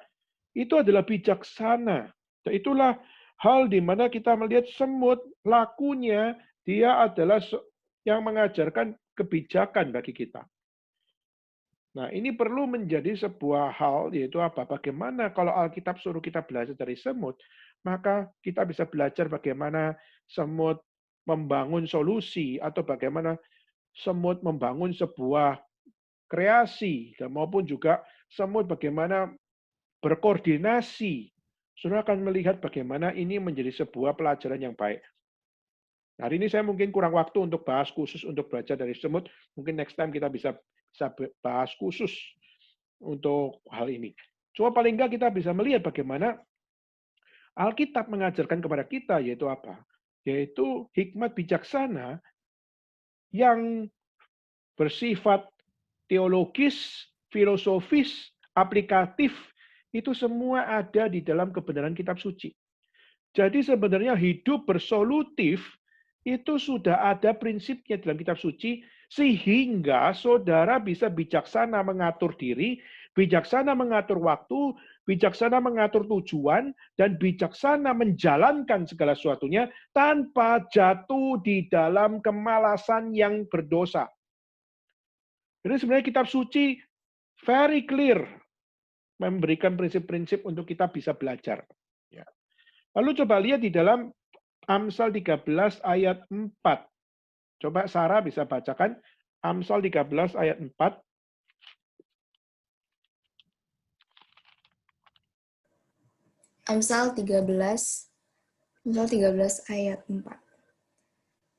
itu adalah bijaksana. Dan itulah hal di mana kita melihat semut, lakunya dia adalah yang mengajarkan kebijakan bagi kita. Nah, ini perlu menjadi sebuah hal, yaitu apa? Bagaimana kalau Alkitab suruh kita belajar dari semut, maka kita bisa belajar bagaimana semut membangun solusi, atau bagaimana semut membangun sebuah kreasi, dan maupun juga semut bagaimana berkoordinasi. Saudara akan melihat bagaimana ini menjadi sebuah pelajaran yang baik. Hari ini saya mungkin kurang waktu untuk bahas khusus untuk belajar dari semut. Mungkin next time kita bisa bahas khusus untuk hal ini. Cuma paling enggak kita bisa melihat bagaimana Alkitab mengajarkan kepada kita, yaitu apa? Yaitu hikmat bijaksana yang bersifat teologis, filosofis, aplikatif, itu semua ada di dalam kebenaran kitab suci. Jadi sebenarnya hidup bersolutif itu sudah ada prinsipnya dalam kitab suci, sehingga saudara bisa bijaksana mengatur diri, bijaksana mengatur waktu, bijaksana mengatur tujuan, dan bijaksana menjalankan segala sesuatunya tanpa jatuh di dalam kemalasan yang berdosa. Jadi sebenarnya kitab suci very clear memberikan prinsip-prinsip untuk kita bisa belajar. Ya. Lalu coba lihat di dalam Amsal 13 ayat 4. Coba Sarah bisa bacakan Amsal 13 ayat 4. Amsal 13 ayat 4.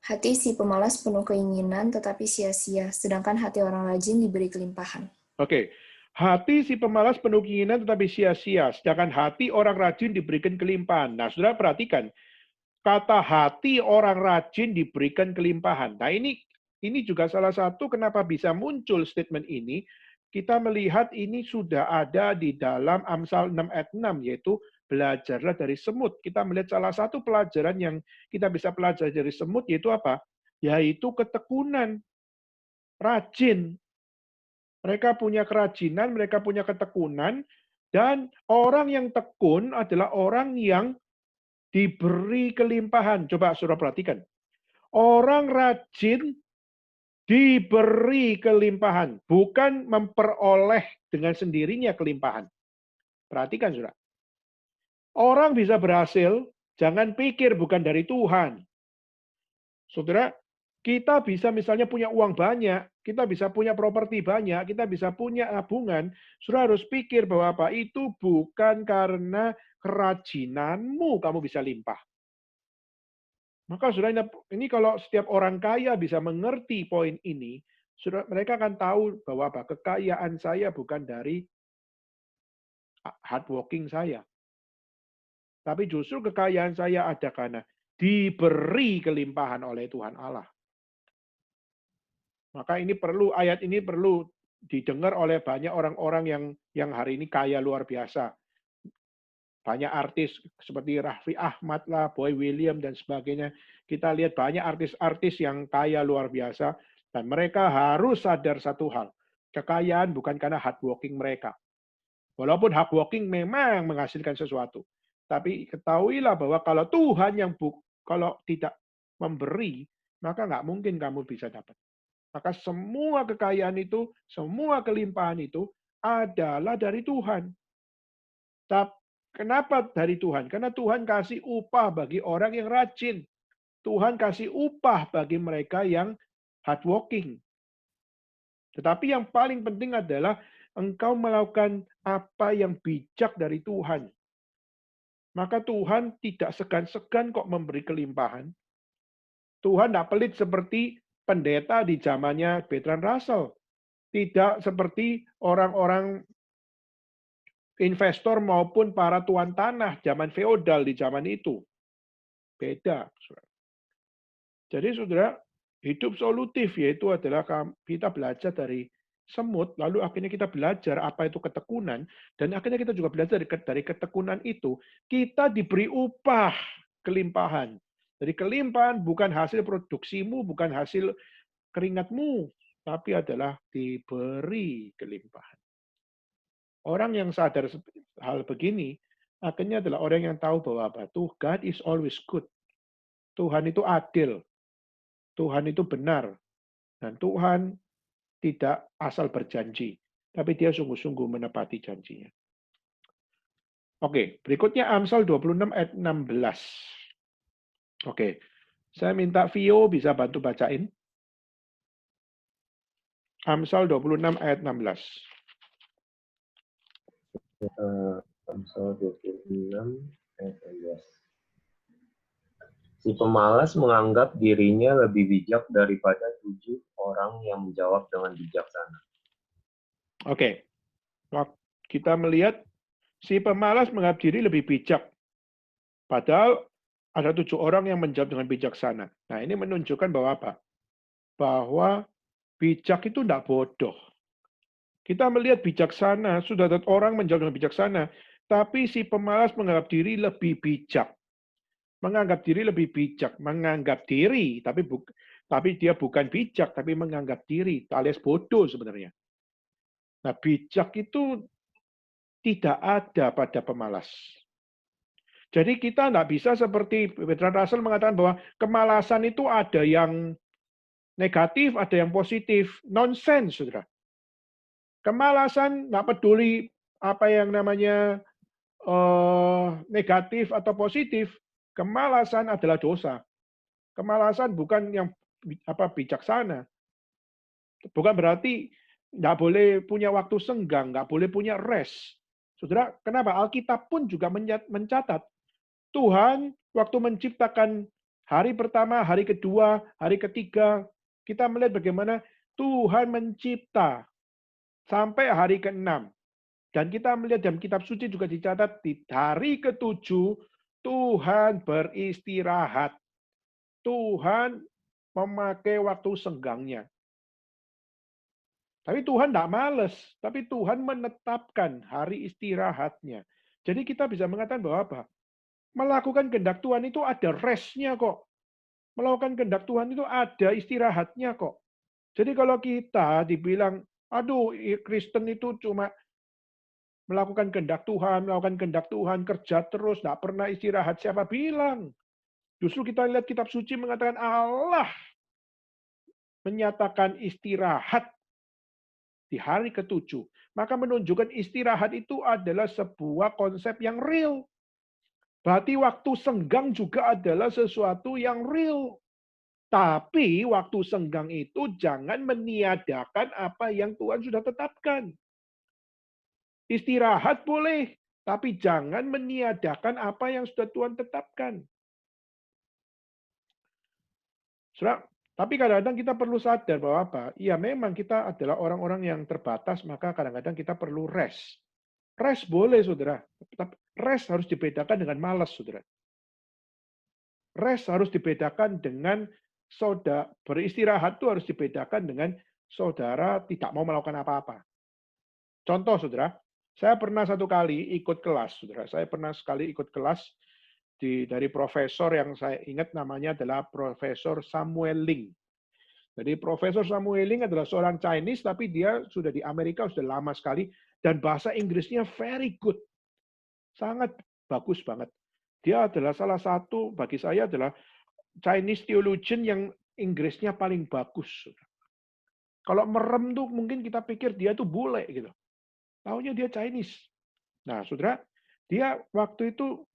Hati si pemalas penuh keinginan tetapi sia-sia, sedangkan hati orang rajin diberi kelimpahan. Oke. Hati si pemalas penuh keinginan tetapi sia-sia, sedangkan hati orang rajin diberikan kelimpahan. Nah, saudara perhatikan, kata hati orang rajin diberikan kelimpahan. Nah, ini juga salah satu kenapa bisa muncul statement ini. Kita melihat ini sudah ada di dalam Amsal 6 ayat 6, yaitu belajarlah dari semut. Kita melihat salah satu pelajaran yang kita bisa pelajari dari semut, yaitu apa? Yaitu ketekunan, rajin. Mereka punya kerajinan, mereka punya ketekunan, dan orang yang tekun adalah orang yang diberi kelimpahan. Coba saudara perhatikan. Orang rajin diberi kelimpahan, bukan memperoleh dengan sendirinya kelimpahan. Perhatikan saudara. Orang bisa berhasil, jangan pikir bukan dari Tuhan. Saudara, kita bisa misalnya punya uang banyak, kita bisa punya properti banyak, kita bisa punya tabungan, saudara harus pikir bahwa apa? Itu bukan karena kerajinanmu kamu bisa limpah. Maka saudara, ini kalau setiap orang kaya bisa mengerti poin ini, saudara, mereka akan tahu bahwa apa? Kekayaan saya bukan dari hard working saya. Tapi justru kekayaan saya ada karena diberi kelimpahan oleh Tuhan Allah. Maka ayat ini perlu didengar oleh banyak orang-orang yang hari ini kaya luar biasa. Banyak artis seperti Raffi Ahmad lah, Boy William dan sebagainya. Kita lihat banyak artis-artis yang kaya luar biasa dan mereka harus sadar satu hal. Kekayaan bukan karena hard working mereka. Walaupun hard working memang menghasilkan sesuatu. Tapi ketahuilah bahwa kalau Tuhan kalau tidak memberi, maka nggak mungkin kamu bisa dapat. Maka semua kekayaan itu, semua kelimpahan itu adalah dari Tuhan. Tapi kenapa dari Tuhan? Karena Tuhan kasih upah bagi orang yang rajin. Tuhan kasih upah bagi mereka yang hardworking. Tetapi yang paling penting adalah engkau melakukan apa yang bijak dari Tuhan. Maka Tuhan tidak segan-segan kok memberi kelimpahan. Tuhan tidak pelit seperti pendeta di zamannya Bertrand Russell. Tidak seperti orang-orang investor maupun para tuan tanah zaman feodal di zaman itu. Beda. Jadi saudara, hidup solutif yaitu adalah kita belajar dari semut, lalu akhirnya kita belajar apa itu ketekunan, dan akhirnya kita juga belajar dari ketekunan itu, kita diberi upah kelimpahan. Jadi kelimpahan bukan hasil produksimu, bukan hasil keringatmu, tapi adalah diberi kelimpahan. Orang yang sadar hal begini, akhirnya adalah orang yang tahu bahwa apa? God is always good. Tuhan itu adil. Tuhan itu benar. Dan Tuhan tidak asal berjanji, tapi dia sungguh-sungguh menepati janjinya. Oke, berikutnya Amsal 26 ayat 16. Oke, saya minta Vio bisa bantu bacain. Amsal 26 ayat 16. Amsal 26 ayat 16. Si pemalas menganggap dirinya lebih bijak daripada 7 orang yang menjawab dengan bijaksana. Oke, kita melihat si pemalas menganggap diri lebih bijak. Padahal ada 7 orang yang menjawab dengan bijaksana. Nah, ini menunjukkan bahwa apa? Bahwa bijak itu tidak bodoh. Kita melihat bijaksana, sudah ada orang menjauh dengan bijaksana, tapi si pemalas menganggap diri lebih bijak. Menganggap diri lebih bijak, menganggap diri, tapi dia bukan bijak, tapi menganggap diri, alias bodoh sebenarnya. Nah, bijak itu tidak ada pada pemalas. Jadi kita tidak bisa seperti Bertrand Russell mengatakan bahwa kemalasan itu ada yang negatif, ada yang positif. Nonsense, saudara. Kemalasan nggak peduli apa yang namanya negatif atau positif. Kemalasan adalah dosa. Kemalasan bukan yang bijaksana. Bukan berarti nggak boleh punya waktu senggang, nggak boleh punya rest. Saudara, kenapa? Alkitab pun juga mencatat Tuhan waktu menciptakan hari pertama, hari kedua, hari ketiga, kita melihat bagaimana Tuhan mencipta sampai hari ke-6. Dan kita melihat dalam kitab suci juga dicatat di hari ke-7 Tuhan beristirahat. Tuhan memakai waktu senggangnya. Tapi Tuhan tidak males, tapi Tuhan menetapkan hari istirahatnya. Jadi kita bisa mengatakan bahwa apa? Melakukan kehendak Tuhan itu ada rest-nya kok. Melakukan kehendak Tuhan itu ada istirahatnya kok. Jadi kalau kita dibilang, aduh Kristen itu cuma melakukan kehendak Tuhan, kerja terus, tidak pernah istirahat. Siapa bilang? Justru kita lihat kitab suci mengatakan Allah menyatakan istirahat di hari ke-7. Maka menunjukkan istirahat itu adalah sebuah konsep yang real. Berarti waktu senggang juga adalah sesuatu yang real. Tapi waktu senggang itu jangan meniadakan apa yang Tuhan sudah tetapkan. Istirahat boleh, tapi jangan meniadakan apa yang sudah Tuhan tetapkan. Tapi kadang-kadang kita perlu sadar bahwa apa? Ya memang kita adalah orang-orang yang terbatas, maka kadang-kadang kita perlu rest. Rest boleh, saudara. Tapi rest harus dibedakan dengan malas, saudara. Rest harus dibedakan dengan saudara. Beristirahat itu harus dibedakan dengan saudara tidak mau melakukan apa-apa. Contoh, saudara. Saya pernah satu kali ikut kelas, saudara. Saya pernah sekali ikut kelas dari profesor yang saya ingat namanya adalah Profesor Samuel Ling. Jadi Profesor Samuel Ling adalah seorang Chinese, tapi dia sudah di Amerika sudah lama sekali, dan bahasa Inggrisnya very good. Sangat bagus banget. Dia adalah salah satu, bagi saya adalah Chinese theologian yang Inggrisnya paling bagus. Kalau merem tuh mungkin kita pikir dia tuh bule gitu. Taunya dia Chinese. Nah, saudara, dia waktu itu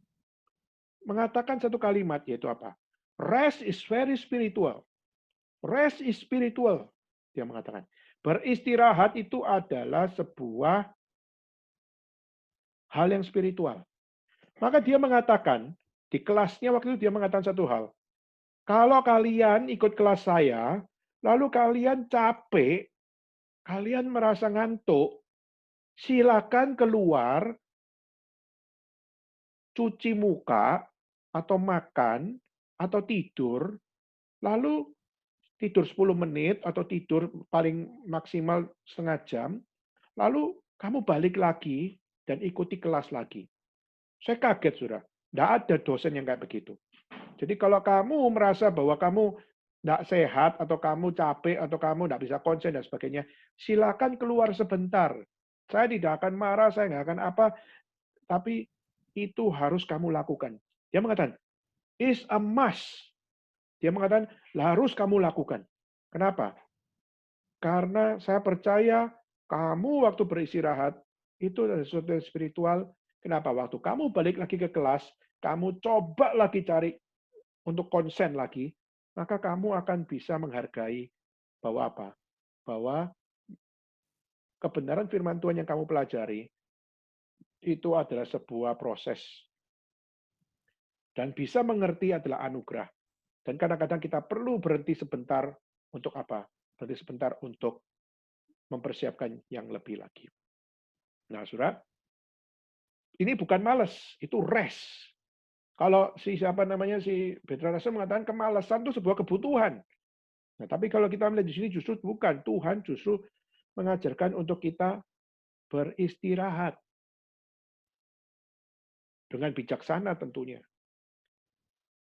mengatakan satu kalimat, yaitu apa? Rest is very spiritual. Rest is spiritual, dia mengatakan. Beristirahat itu adalah sebuah hal yang spiritual. Maka dia mengatakan, di kelasnya waktu itu dia mengatakan satu hal. Kalau kalian ikut kelas saya, lalu kalian capek, kalian merasa ngantuk, silakan keluar, cuci muka, atau makan, atau tidur, lalu tidur 10 menit, atau tidur paling maksimal setengah jam, lalu kamu balik lagi dan ikuti kelas lagi. Saya kaget, saudara. Tidak ada dosen yang kayak begitu. Jadi kalau kamu merasa bahwa kamu tidak sehat, atau kamu capek, atau kamu tidak bisa konsen, dan sebagainya, silakan keluar sebentar. Saya tidak akan marah, saya nggak akan apa, tapi itu harus kamu lakukan. Dia mengatakan, is a must. Dia mengatakan, harus kamu lakukan. Kenapa? Karena saya percaya kamu waktu beristirahat, itu adalah sesuatu yang spiritual. Kenapa? Waktu kamu balik lagi ke kelas, kamu coba lagi cari untuk konsen lagi, maka kamu akan bisa menghargai bahwa apa? Bahwa kebenaran firman Tuhan yang kamu pelajari, itu adalah sebuah proses. Dan bisa mengerti adalah anugerah. Dan kadang-kadang kita perlu berhenti sebentar untuk apa? Berhenti sebentar untuk mempersiapkan yang lebih lagi. Nah, saudara, ini bukan malas, itu rest. Kalau si Bertrand Russell mengatakan kemalasan itu sebuah kebutuhan. Nah, tapi kalau kita melihat di sini justru bukan. Tuhan justru mengajarkan untuk kita beristirahat dengan bijaksana tentunya.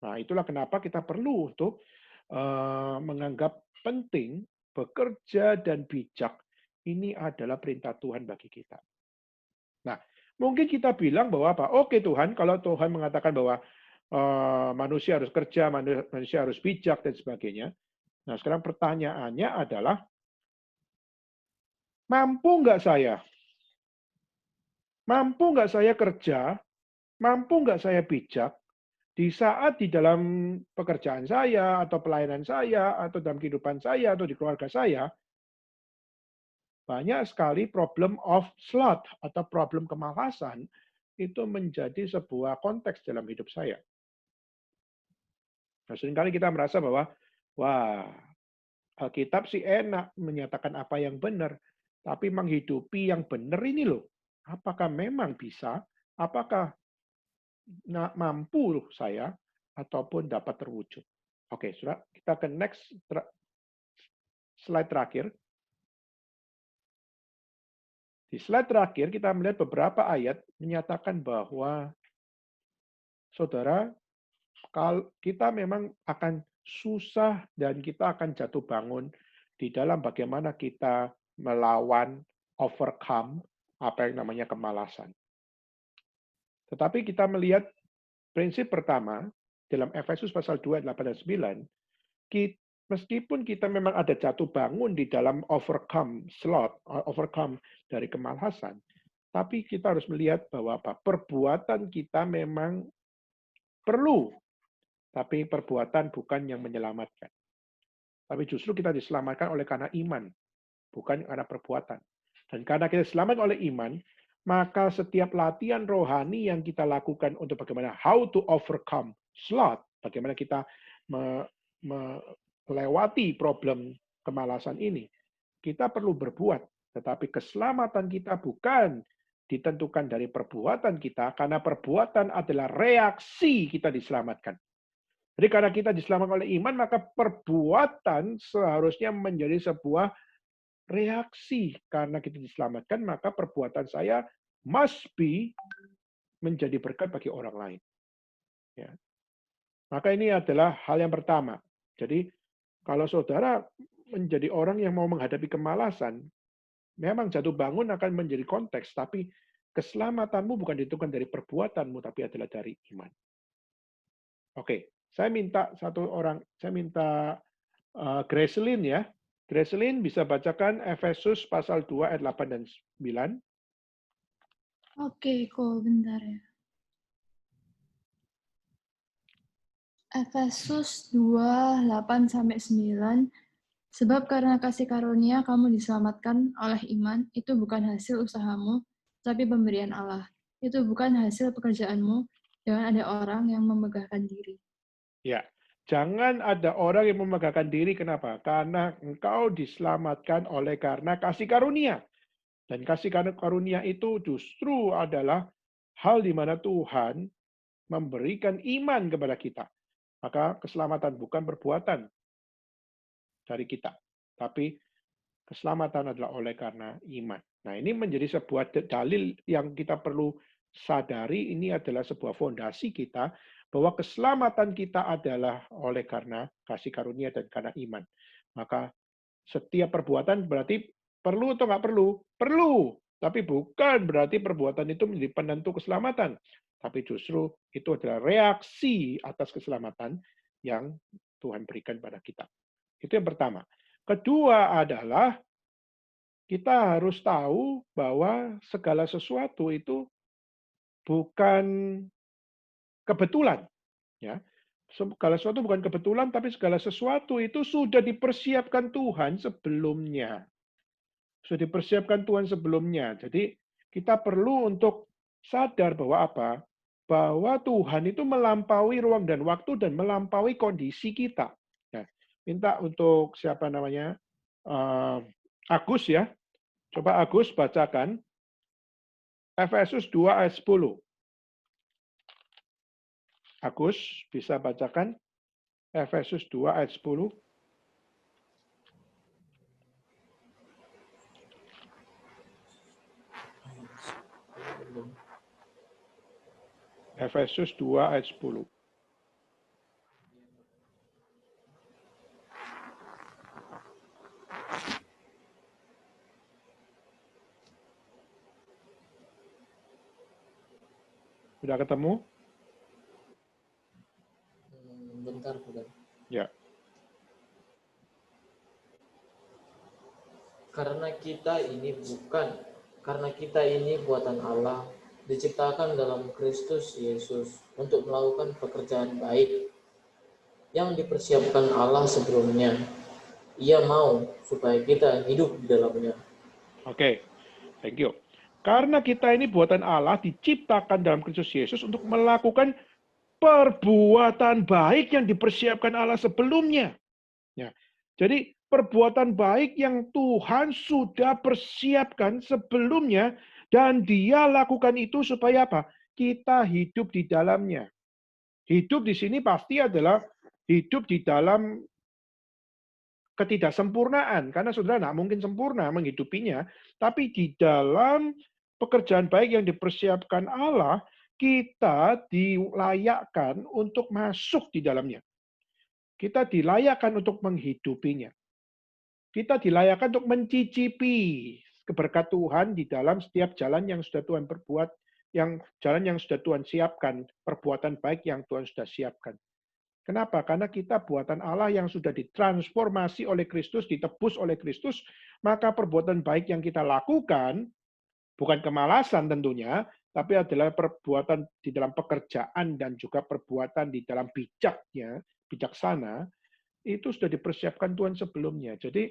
Nah, itulah kenapa kita perlu untuk menganggap penting bekerja dan bijak. Ini adalah perintah Tuhan bagi kita. Nah, mungkin kita bilang bahwa apa? Oke Tuhan, kalau Tuhan mengatakan bahwa manusia harus kerja, manusia harus bijak dan sebagainya. Nah, sekarang pertanyaannya adalah, mampu nggak saya? Mampu nggak saya kerja? Mampu nggak saya bijak di saat di dalam pekerjaan saya, atau pelayanan saya, atau dalam kehidupan saya, atau di keluarga saya, banyak sekali problem of sloth atau problem kemalasan itu menjadi sebuah konteks dalam hidup saya. Nah, seringkali kita merasa bahwa, wah, Alkitab sih enak menyatakan apa yang benar, tapi menghidupi yang benar ini loh, apakah memang bisa? Apakah mampu saya ataupun dapat terwujud? Oke, sudah, kita ke next slide terakhir. Di slide terakhir kita melihat beberapa ayat menyatakan bahwa saudara, kita memang akan susah dan kita akan jatuh bangun di dalam bagaimana kita melawan, overcome apa yang namanya kemalasan. Tetapi kita melihat prinsip pertama dalam Efesus pasal 2 ayat 8 dan 9, meskipun kita memang ada jatuh bangun di dalam overcome dari kemalasan, tapi kita harus melihat bahwa perbuatan kita memang perlu, tapi perbuatan bukan yang menyelamatkan. Tapi justru kita diselamatkan oleh karena iman, bukan karena perbuatan. Dan karena kita selamat oleh iman, maka setiap latihan rohani yang kita lakukan untuk bagaimana how to overcome sloth, bagaimana kita melewati problem kemalasan ini, kita perlu berbuat. Tetapi keselamatan kita bukan ditentukan dari perbuatan kita, karena perbuatan adalah reaksi kita diselamatkan. Jadi karena kita diselamatkan oleh iman, maka perbuatan seharusnya menjadi sebuah reaksi. Karena kita diselamatkan, maka perbuatan saya must be menjadi berkat bagi orang lain. Ya. Maka ini adalah hal yang pertama. Jadi kalau saudara menjadi orang yang mau menghadapi kemalasan, memang jatuh bangun akan menjadi konteks, tapi keselamatanmu bukan ditentukan dari perbuatanmu, tapi adalah dari iman. Oke, saya minta Gracelyn ya. Gracelyn bisa bacakan Efesus pasal 2 ayat 8 dan 9. Oke, cool. Bentar ya. Efesus 2, 8-9. Sebab karena kasih karunia kamu diselamatkan oleh iman, itu bukan hasil usahamu, tapi pemberian Allah. Itu bukan hasil pekerjaanmu, jangan ada orang yang memegahkan diri. Ya, jangan ada orang yang memegahkan diri. Kenapa? Karena engkau diselamatkan oleh karena kasih karunia. Dan kasih karunia itu justru adalah hal di mana Tuhan memberikan iman kepada kita. Maka keselamatan bukan perbuatan dari kita, tapi keselamatan adalah oleh karena iman. Nah, ini menjadi sebuah dalil yang kita perlu sadari, ini adalah sebuah fondasi kita, bahwa keselamatan kita adalah oleh karena kasih karunia dan karena iman. Maka setiap perbuatan berarti perlu atau nggak perlu? Perlu. Tapi bukan berarti perbuatan itu menjadi penentu keselamatan. Tapi justru itu adalah reaksi atas keselamatan yang Tuhan berikan pada kita. Itu yang pertama. Kedua adalah kita harus tahu bahwa segala sesuatu itu bukan kebetulan. Ya. Segala sesuatu bukan kebetulan, tapi segala sesuatu itu sudah dipersiapkan Tuhan sebelumnya. Sudah dipersiapkan Tuhan sebelumnya. Jadi kita perlu untuk sadar bahwa apa? Bahwa Tuhan itu melampaui ruang dan waktu dan melampaui kondisi kita. Nah, minta untuk siapa namanya? Agus ya. Coba Agus bacakan Efesus 2 ayat 10. Agus bisa bacakan Efesus 2 ayat 10. Efesus 2 ayat 10. Sudah ketemu? Bentar, Saudara. Ya. Karena kita ini buatan Allah, diciptakan dalam Kristus Yesus untuk melakukan pekerjaan baik yang dipersiapkan Allah sebelumnya. Ia mau supaya kita hidup di dalamnya. Oke, thank you. Karena kita ini buatan Allah, diciptakan dalam Kristus Yesus untuk melakukan perbuatan baik yang dipersiapkan Allah sebelumnya. Ya. Jadi perbuatan baik yang Tuhan sudah persiapkan sebelumnya dan Dia lakukan itu supaya apa? Kita hidup di dalamnya. Hidup di sini pasti adalah hidup di dalam ketidaksempurnaan, karena saudara tidak mungkin sempurna menghidupinya, tapi di dalam pekerjaan baik yang dipersiapkan Allah, kita dilayakkan untuk masuk di dalamnya. Kita dilayakkan untuk menghidupinya. Kita dilayakkan untuk mencicipi keberkat Tuhan di dalam setiap jalan yang sudah Tuhan perbuat, jalan yang sudah Tuhan siapkan, perbuatan baik yang Tuhan sudah siapkan. Kenapa? Karena kita buatan Allah yang sudah ditransformasi oleh Kristus, ditebus oleh Kristus, maka perbuatan baik yang kita lakukan, bukan kemalasan tentunya, tapi adalah perbuatan di dalam pekerjaan dan juga perbuatan di dalam bijaksana, itu sudah dipersiapkan Tuhan sebelumnya. Jadi,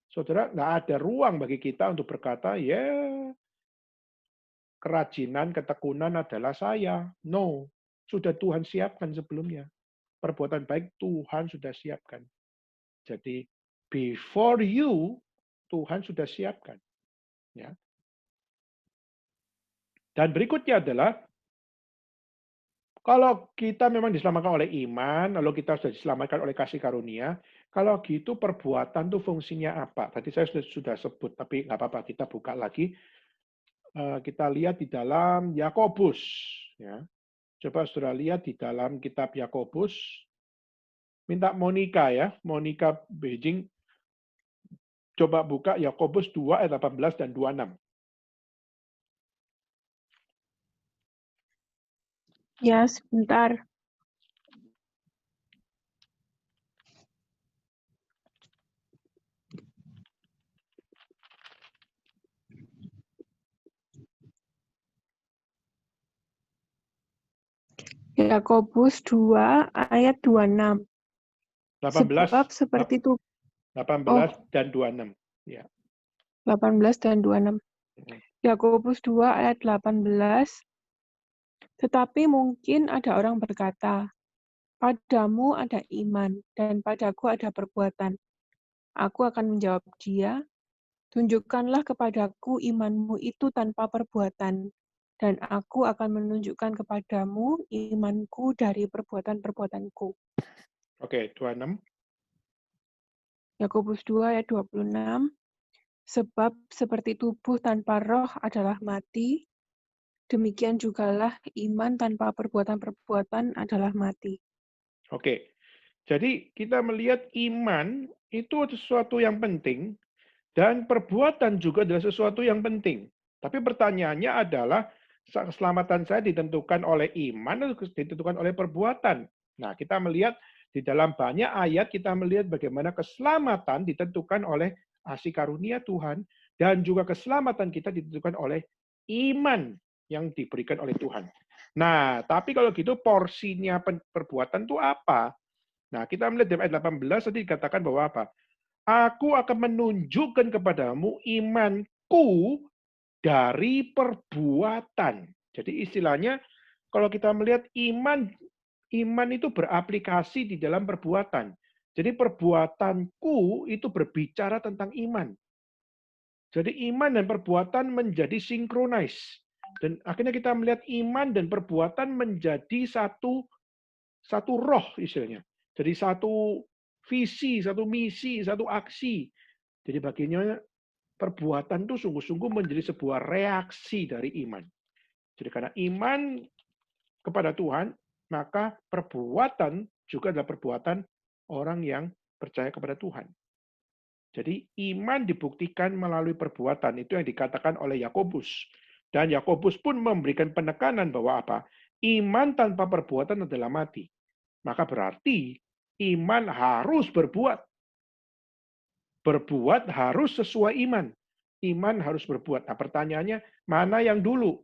saudara, nggak ada ruang bagi kita untuk berkata, ya, kerajinan, ketekunan adalah saya. No, sudah Tuhan siapkan sebelumnya. Perbuatan baik Tuhan sudah siapkan. Jadi before you, Tuhan sudah siapkan. Ya. Dan berikutnya adalah, kalau kita memang diselamatkan oleh iman, lalu kita sudah diselamatkan oleh kasih karunia, kalau gitu perbuatan itu fungsinya apa? Tadi saya sudah sebut, tapi nggak apa-apa, kita buka lagi. Kita lihat di dalam Yakobus. Ya. Coba saudara lihat di dalam kitab Yakobus. Minta Monica ya, Monica Beijing. Coba buka Yakobus 2 ayat 18 dan 26. Ya, sebentar. Yakobus 2 ayat 26. 18, Sebab seperti itu 18 dan 26. Ya. 18 dan 26. Yakobus 2 ayat 18. Tetapi mungkin ada orang berkata, padamu ada iman dan padaku ada perbuatan. Aku akan menjawab dia, tunjukkanlah kepadaku imanmu itu tanpa perbuatan, dan aku akan menunjukkan kepadamu imanku dari perbuatan-perbuatanku. Oke, 26. Yakobus 2 ayat 26. Sebab seperti tubuh tanpa roh adalah mati, demikian jugalah iman tanpa perbuatan-perbuatan adalah mati. Oke. Jadi kita melihat iman itu sesuatu yang penting dan perbuatan juga adalah sesuatu yang penting. Tapi pertanyaannya adalah keselamatan saya ditentukan oleh iman atau ditentukan oleh perbuatan. Nah, kita melihat di dalam banyak ayat kita melihat bagaimana keselamatan ditentukan oleh kasih karunia Tuhan dan juga keselamatan kita ditentukan oleh iman yang diberikan oleh Tuhan. Nah, tapi kalau gitu porsinya perbuatan itu apa? Nah, kita melihat di ayat 18 tadi dikatakan bahwa apa? Aku akan menunjukkan kepadamu imanku dari perbuatan. Jadi istilahnya kalau kita melihat iman itu beraplikasi di dalam perbuatan. Jadi perbuatanku itu berbicara tentang iman. Jadi iman dan perbuatan menjadi sinkronis. Dan akhirnya kita melihat iman dan perbuatan menjadi satu roh istilahnya. Jadi satu visi, satu misi, satu aksi. Jadi baginya perbuatan itu sungguh-sungguh menjadi sebuah reaksi dari iman. Jadi karena iman kepada Tuhan, maka perbuatan juga adalah perbuatan orang yang percaya kepada Tuhan. Jadi iman dibuktikan melalui perbuatan, itu yang dikatakan oleh Yakobus. Dan Yakobus pun memberikan penekanan bahwa apa? Iman tanpa perbuatan adalah mati. Maka berarti iman harus berbuat. Berbuat harus sesuai iman. Iman harus berbuat. Nah, pertanyaannya, mana yang dulu?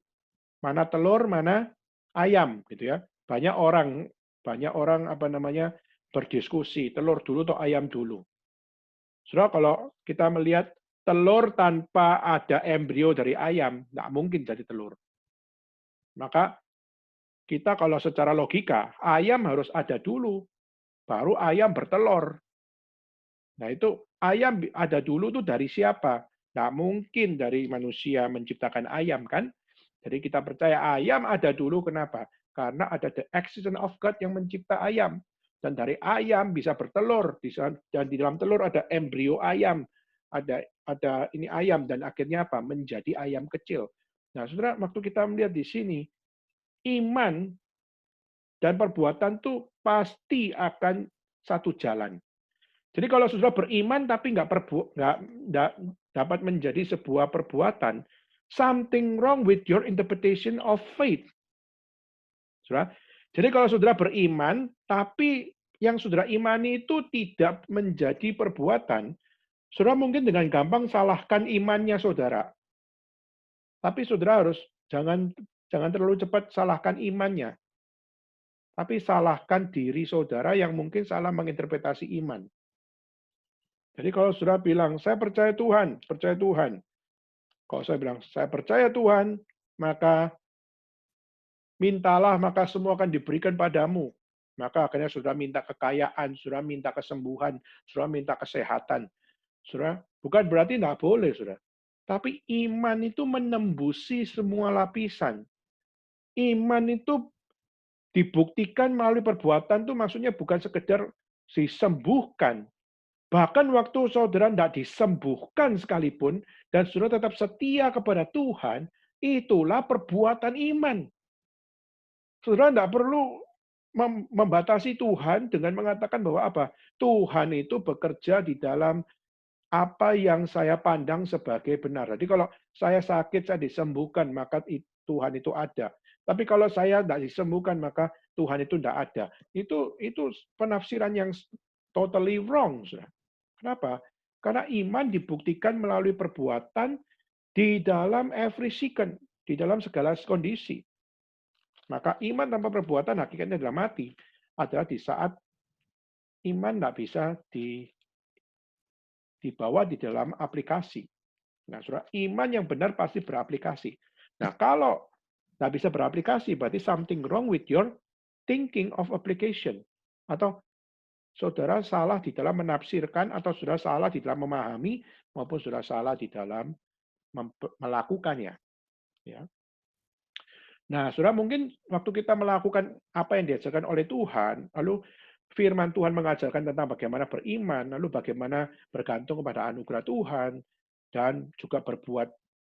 Mana telur, mana ayam, gitu ya. Banyak orang berdiskusi, telur dulu atau ayam dulu. Saudara, kalau kita melihat telur tanpa ada embrio dari ayam, nggak mungkin jadi telur. Maka kita kalau secara logika, ayam harus ada dulu, baru ayam bertelur. Nah itu ayam ada dulu tuh dari siapa? Nggak mungkin dari manusia menciptakan ayam, kan? Jadi kita percaya ayam ada dulu, kenapa? Karena ada the existence of God yang mencipta ayam. Dan dari ayam bisa bertelur, dan di dalam telur ada embrio ayam. Ada ini ayam, dan akhirnya apa? Menjadi ayam kecil. Nah, saudara, waktu kita melihat di sini, iman dan perbuatan tuh pasti akan satu jalan. Jadi kalau saudara beriman tapi nggak dapat menjadi sebuah perbuatan, something wrong with your interpretation of faith. Saudara. Jadi kalau saudara beriman, tapi yang saudara imani itu tidak menjadi perbuatan, saudara mungkin dengan gampang salahkan imannya saudara. Tapi saudara harus jangan terlalu cepat salahkan imannya. Tapi salahkan diri saudara yang mungkin salah menginterpretasi iman. Jadi kalau saudara bilang, saya percaya Tuhan. Kalau saya bilang, saya percaya Tuhan, maka mintalah, maka semua akan diberikan padamu. Maka akhirnya saudara minta kekayaan, saudara minta kesembuhan, saudara minta kesehatan. Saudara, bukan berarti tidak boleh, saudara. Tapi iman itu menembusi semua lapisan. Iman itu dibuktikan melalui perbuatan itu maksudnya bukan sekedar disembuhkan. Bahkan waktu saudara tidak disembuhkan sekalipun, dan saudara tetap setia kepada Tuhan, itulah perbuatan iman. Saudara tidak perlu membatasi Tuhan dengan mengatakan bahwa apa? Tuhan itu bekerja di dalam apa yang saya pandang sebagai benar. Jadi kalau saya sakit, saya disembuhkan, maka Tuhan itu ada. Tapi kalau saya tidak disembuhkan, maka Tuhan itu tidak ada. Itu penafsiran yang totally wrong. Saudara. Kenapa? Karena iman dibuktikan melalui perbuatan di dalam every second, di dalam segala kondisi. Maka iman tanpa perbuatan hakikatnya adalah mati. Adalah di saat iman tidak bisa dibawa di dalam aplikasi. Nah, saudara, iman yang benar pasti beraplikasi. Nah, kalau tidak bisa beraplikasi, berarti something wrong with your thinking of application. Atau saudara salah di dalam menafsirkan, atau saudara salah di dalam memahami, maupun saudara salah di dalam melakukannya. Ya. Nah, saudara, mungkin waktu kita melakukan apa yang diajarkan oleh Tuhan, lalu firman Tuhan mengajarkan tentang bagaimana beriman, lalu bagaimana bergantung kepada anugerah Tuhan, dan juga berbuat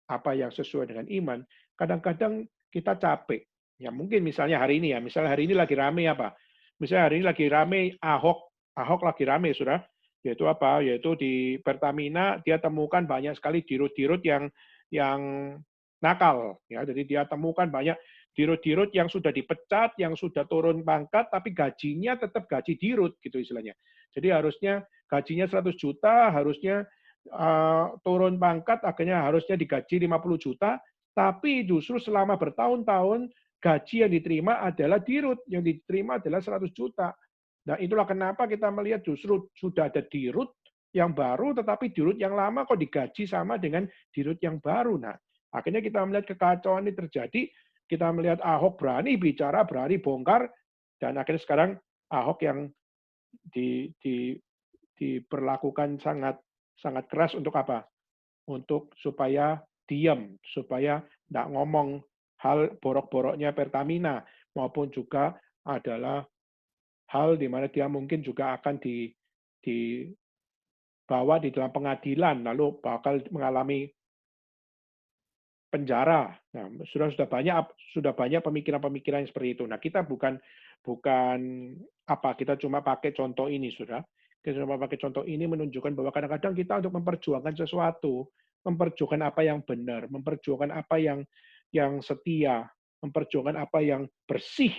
apa yang sesuai dengan iman, kadang-kadang kita capek. Ya, mungkin misalnya hari ini lagi rame apa? Misalnya hari ini lagi rame Ahok lagi rame, saudara. Yaitu apa? Yaitu di Pertamina dia temukan banyak sekali dirut-dirut yang nakal, ya. Jadi dia temukan banyak dirut-dirut yang sudah dipecat, yang sudah turun pangkat, tapi gajinya tetap gaji dirut, gitu istilahnya. Jadi harusnya gajinya 100 juta, harusnya turun pangkat, akhirnya harusnya digaji 50 juta, tapi justru selama bertahun-tahun gaji yang diterima adalah dirut, yang diterima adalah 100 juta. Nah, itulah kenapa kita melihat justru sudah ada dirut yang baru, tetapi dirut yang lama kok digaji sama dengan dirut yang baru. Nah, akhirnya kita melihat kekacauan ini terjadi, kita melihat Ahok berani bicara, berani bongkar, dan akhirnya sekarang Ahok yang diperlakukan sangat keras untuk apa? Untuk supaya diam, supaya tidak ngomong hal borok-boroknya Pertamina, maupun juga adalah hal di mana dia mungkin juga akan dibawa di dalam pengadilan, lalu bakal mengalami penjara. Nah, sudah banyak pemikiran-pemikiran yang seperti itu. Nah, kita bukan kita cuma pakai contoh ini, Saudara. Kita cuma pakai contoh ini menunjukkan bahwa kadang-kadang kita untuk memperjuangkan sesuatu, memperjuangkan apa yang benar, memperjuangkan apa yang setia, memperjuangkan apa yang bersih.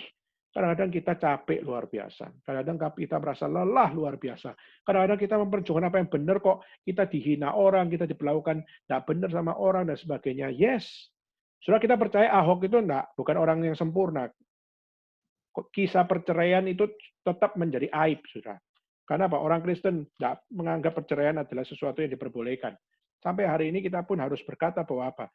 Kadang-kadang kita capek luar biasa. Kadang-kadang kita merasa lelah luar biasa. Kadang-kadang kita memperjuangkan apa yang benar kok kita dihina orang, kita diperlakukan tidak benar sama orang dan sebagainya. Yes. Saudara, kita percaya Ahok itu bukan orang yang sempurna. Kisah perceraian itu tetap menjadi aib, Saudara. Karena apa? Orang Kristen tidak menganggap perceraian adalah sesuatu yang diperbolehkan. Sampai hari ini kita pun harus berkata bahwa apa?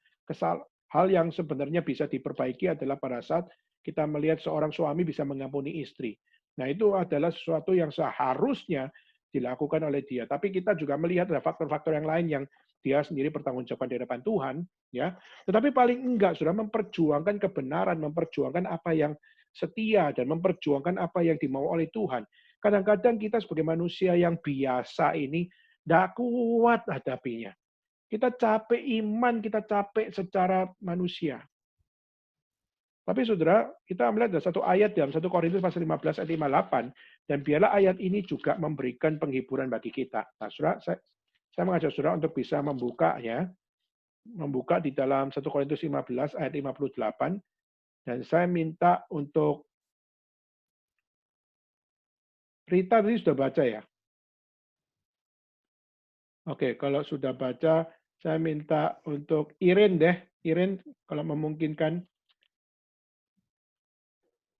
Hal yang sebenarnya bisa diperbaiki adalah pada saat kita melihat seorang suami bisa mengampuni istri. Nah, itu adalah sesuatu yang seharusnya dilakukan oleh dia. Tapi kita juga melihat ada faktor-faktor yang lain yang dia sendiri bertanggung jawab di depan Tuhan, ya. Tetapi paling enggak sudah memperjuangkan kebenaran, memperjuangkan apa yang setia dan memperjuangkan apa yang dimau oleh Tuhan. Kadang-kadang kita sebagai manusia yang biasa ini tidak kuat hadapinya. Kita capek iman, kita capek secara manusia. Tapi saudara, kita melihat ada satu ayat dalam 1 Korintus pasal 15 ayat 58, dan biarlah ayat ini juga memberikan penghiburan bagi kita. Nah, saudara, saya mengajak saudara untuk bisa membuka di dalam 1 Korintus 15 ayat 58, dan saya minta untuk Rita tadi sudah baca ya? Oke, kalau sudah baca, saya minta untuk Irin deh. Irin, kalau memungkinkan.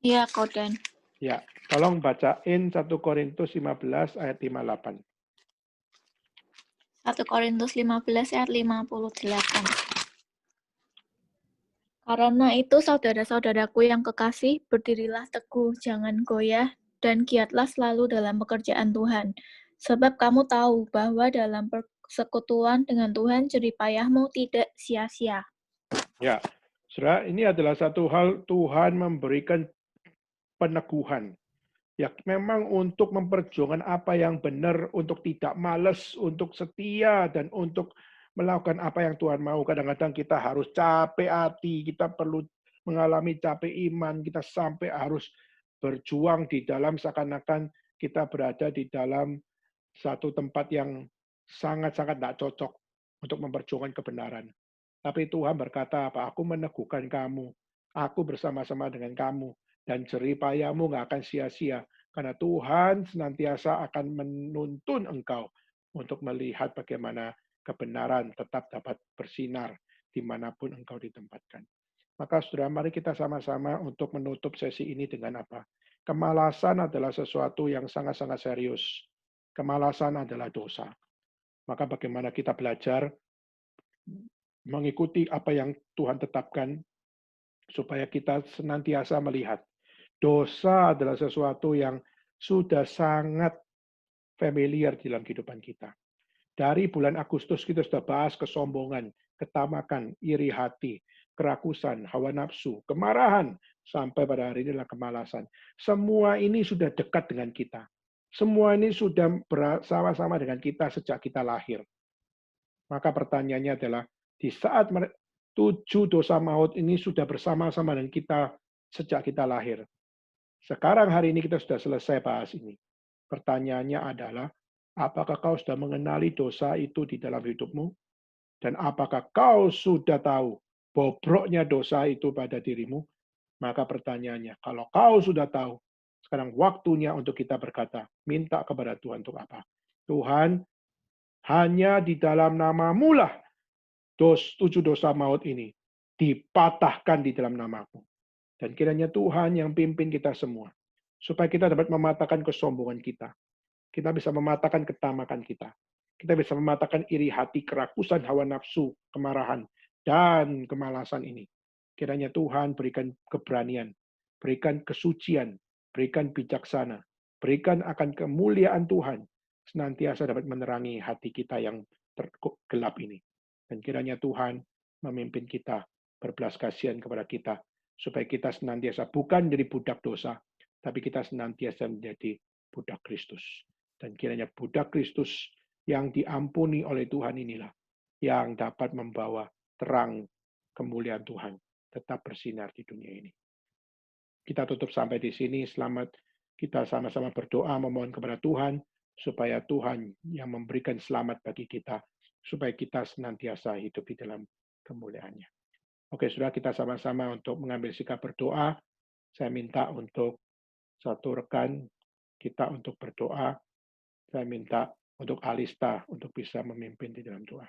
Iya, Koden. Ya, tolong bacain 1 Korintus 15 ayat 58. 1 Korintus 15 ayat 58. Karena itu, saudara-saudaraku yang kekasih, berdirilah teguh, jangan goyah, dan giatlah selalu dalam pekerjaan Tuhan. Sebab kamu tahu bahwa dalam persekutuan dengan Tuhan, jerih payahmu tidak sia-sia. Ya, saudara, ini adalah satu hal Tuhan memberikan peneguhan. Ya, memang untuk memperjuangkan apa yang benar, untuk tidak malas, untuk setia, dan untuk melakukan apa yang Tuhan mau. Kadang-kadang kita harus capek hati, kita perlu mengalami capek iman, kita sampai harus berjuang di dalam seakan-akan kita berada di dalam satu tempat yang sangat-sangat tidak cocok untuk memperjuangkan kebenaran. Tapi Tuhan berkata apa? Aku meneguhkan kamu. Aku bersama-sama dengan kamu. Dan jerih payahmu nggak akan sia-sia. Karena Tuhan senantiasa akan menuntun engkau untuk melihat bagaimana kebenaran tetap dapat bersinar dimanapun engkau ditempatkan. Maka saudara, mari kita sama-sama untuk menutup sesi ini dengan apa? Kemalasan adalah sesuatu yang sangat-sangat serius. Kemalasan adalah dosa. Maka bagaimana kita belajar mengikuti apa yang Tuhan tetapkan supaya kita senantiasa melihat dosa adalah sesuatu yang sudah sangat familiar di dalam kehidupan kita. Dari bulan Agustus kita sudah bahas kesombongan, ketamakan, iri hati, kerakusan, hawa nafsu, kemarahan, sampai pada hari ini adalah kemalasan. Semua ini sudah dekat dengan kita. Semua ini sudah bersama-sama dengan kita sejak kita lahir. Maka pertanyaannya adalah, di saat 7 dosa maut ini sudah bersama-sama dengan kita sejak kita lahir. Sekarang hari ini kita sudah selesai bahas ini. Pertanyaannya adalah, apakah kau sudah mengenali dosa itu di dalam hidupmu? Dan apakah kau sudah tahu bobroknya dosa itu pada dirimu? Maka pertanyaannya, kalau kau sudah tahu, sekarang waktunya untuk kita berkata, minta kepada Tuhan untuk apa? Tuhan, hanya di dalam namamu lah 7 dosa maut ini dipatahkan di dalam namamu. Dan kiranya Tuhan yang pimpin kita semua. Supaya kita dapat mematahkan kesombongan kita. Kita bisa mematahkan ketamakan kita. Kita bisa mematahkan iri hati, kerakusan, hawa nafsu, kemarahan, dan kemalasan ini. Kiranya Tuhan berikan keberanian, berikan kesucian, berikan bijaksana, berikan akan kemuliaan Tuhan, senantiasa dapat menerangi hati kita yang gelap ini. Dan kiranya Tuhan memimpin kita, berbelas kasihan kepada kita, supaya kita senantiasa bukan menjadi budak dosa, tapi kita senantiasa menjadi budak Kristus. Dan kiranya budak Kristus yang diampuni oleh Tuhan inilah yang dapat membawa terang kemuliaan Tuhan tetap bersinar di dunia ini. Kita tutup sampai di sini. Selamat kita sama-sama berdoa memohon kepada Tuhan supaya Tuhan yang memberikan selamat bagi kita, supaya kita senantiasa hidup di dalam kemuliaannya. Oke, saudara, kita sama-sama untuk mengambil sikap berdoa. Saya minta untuk satu rekan kita untuk berdoa. Saya minta untuk Alista untuk bisa memimpin di dalam doa.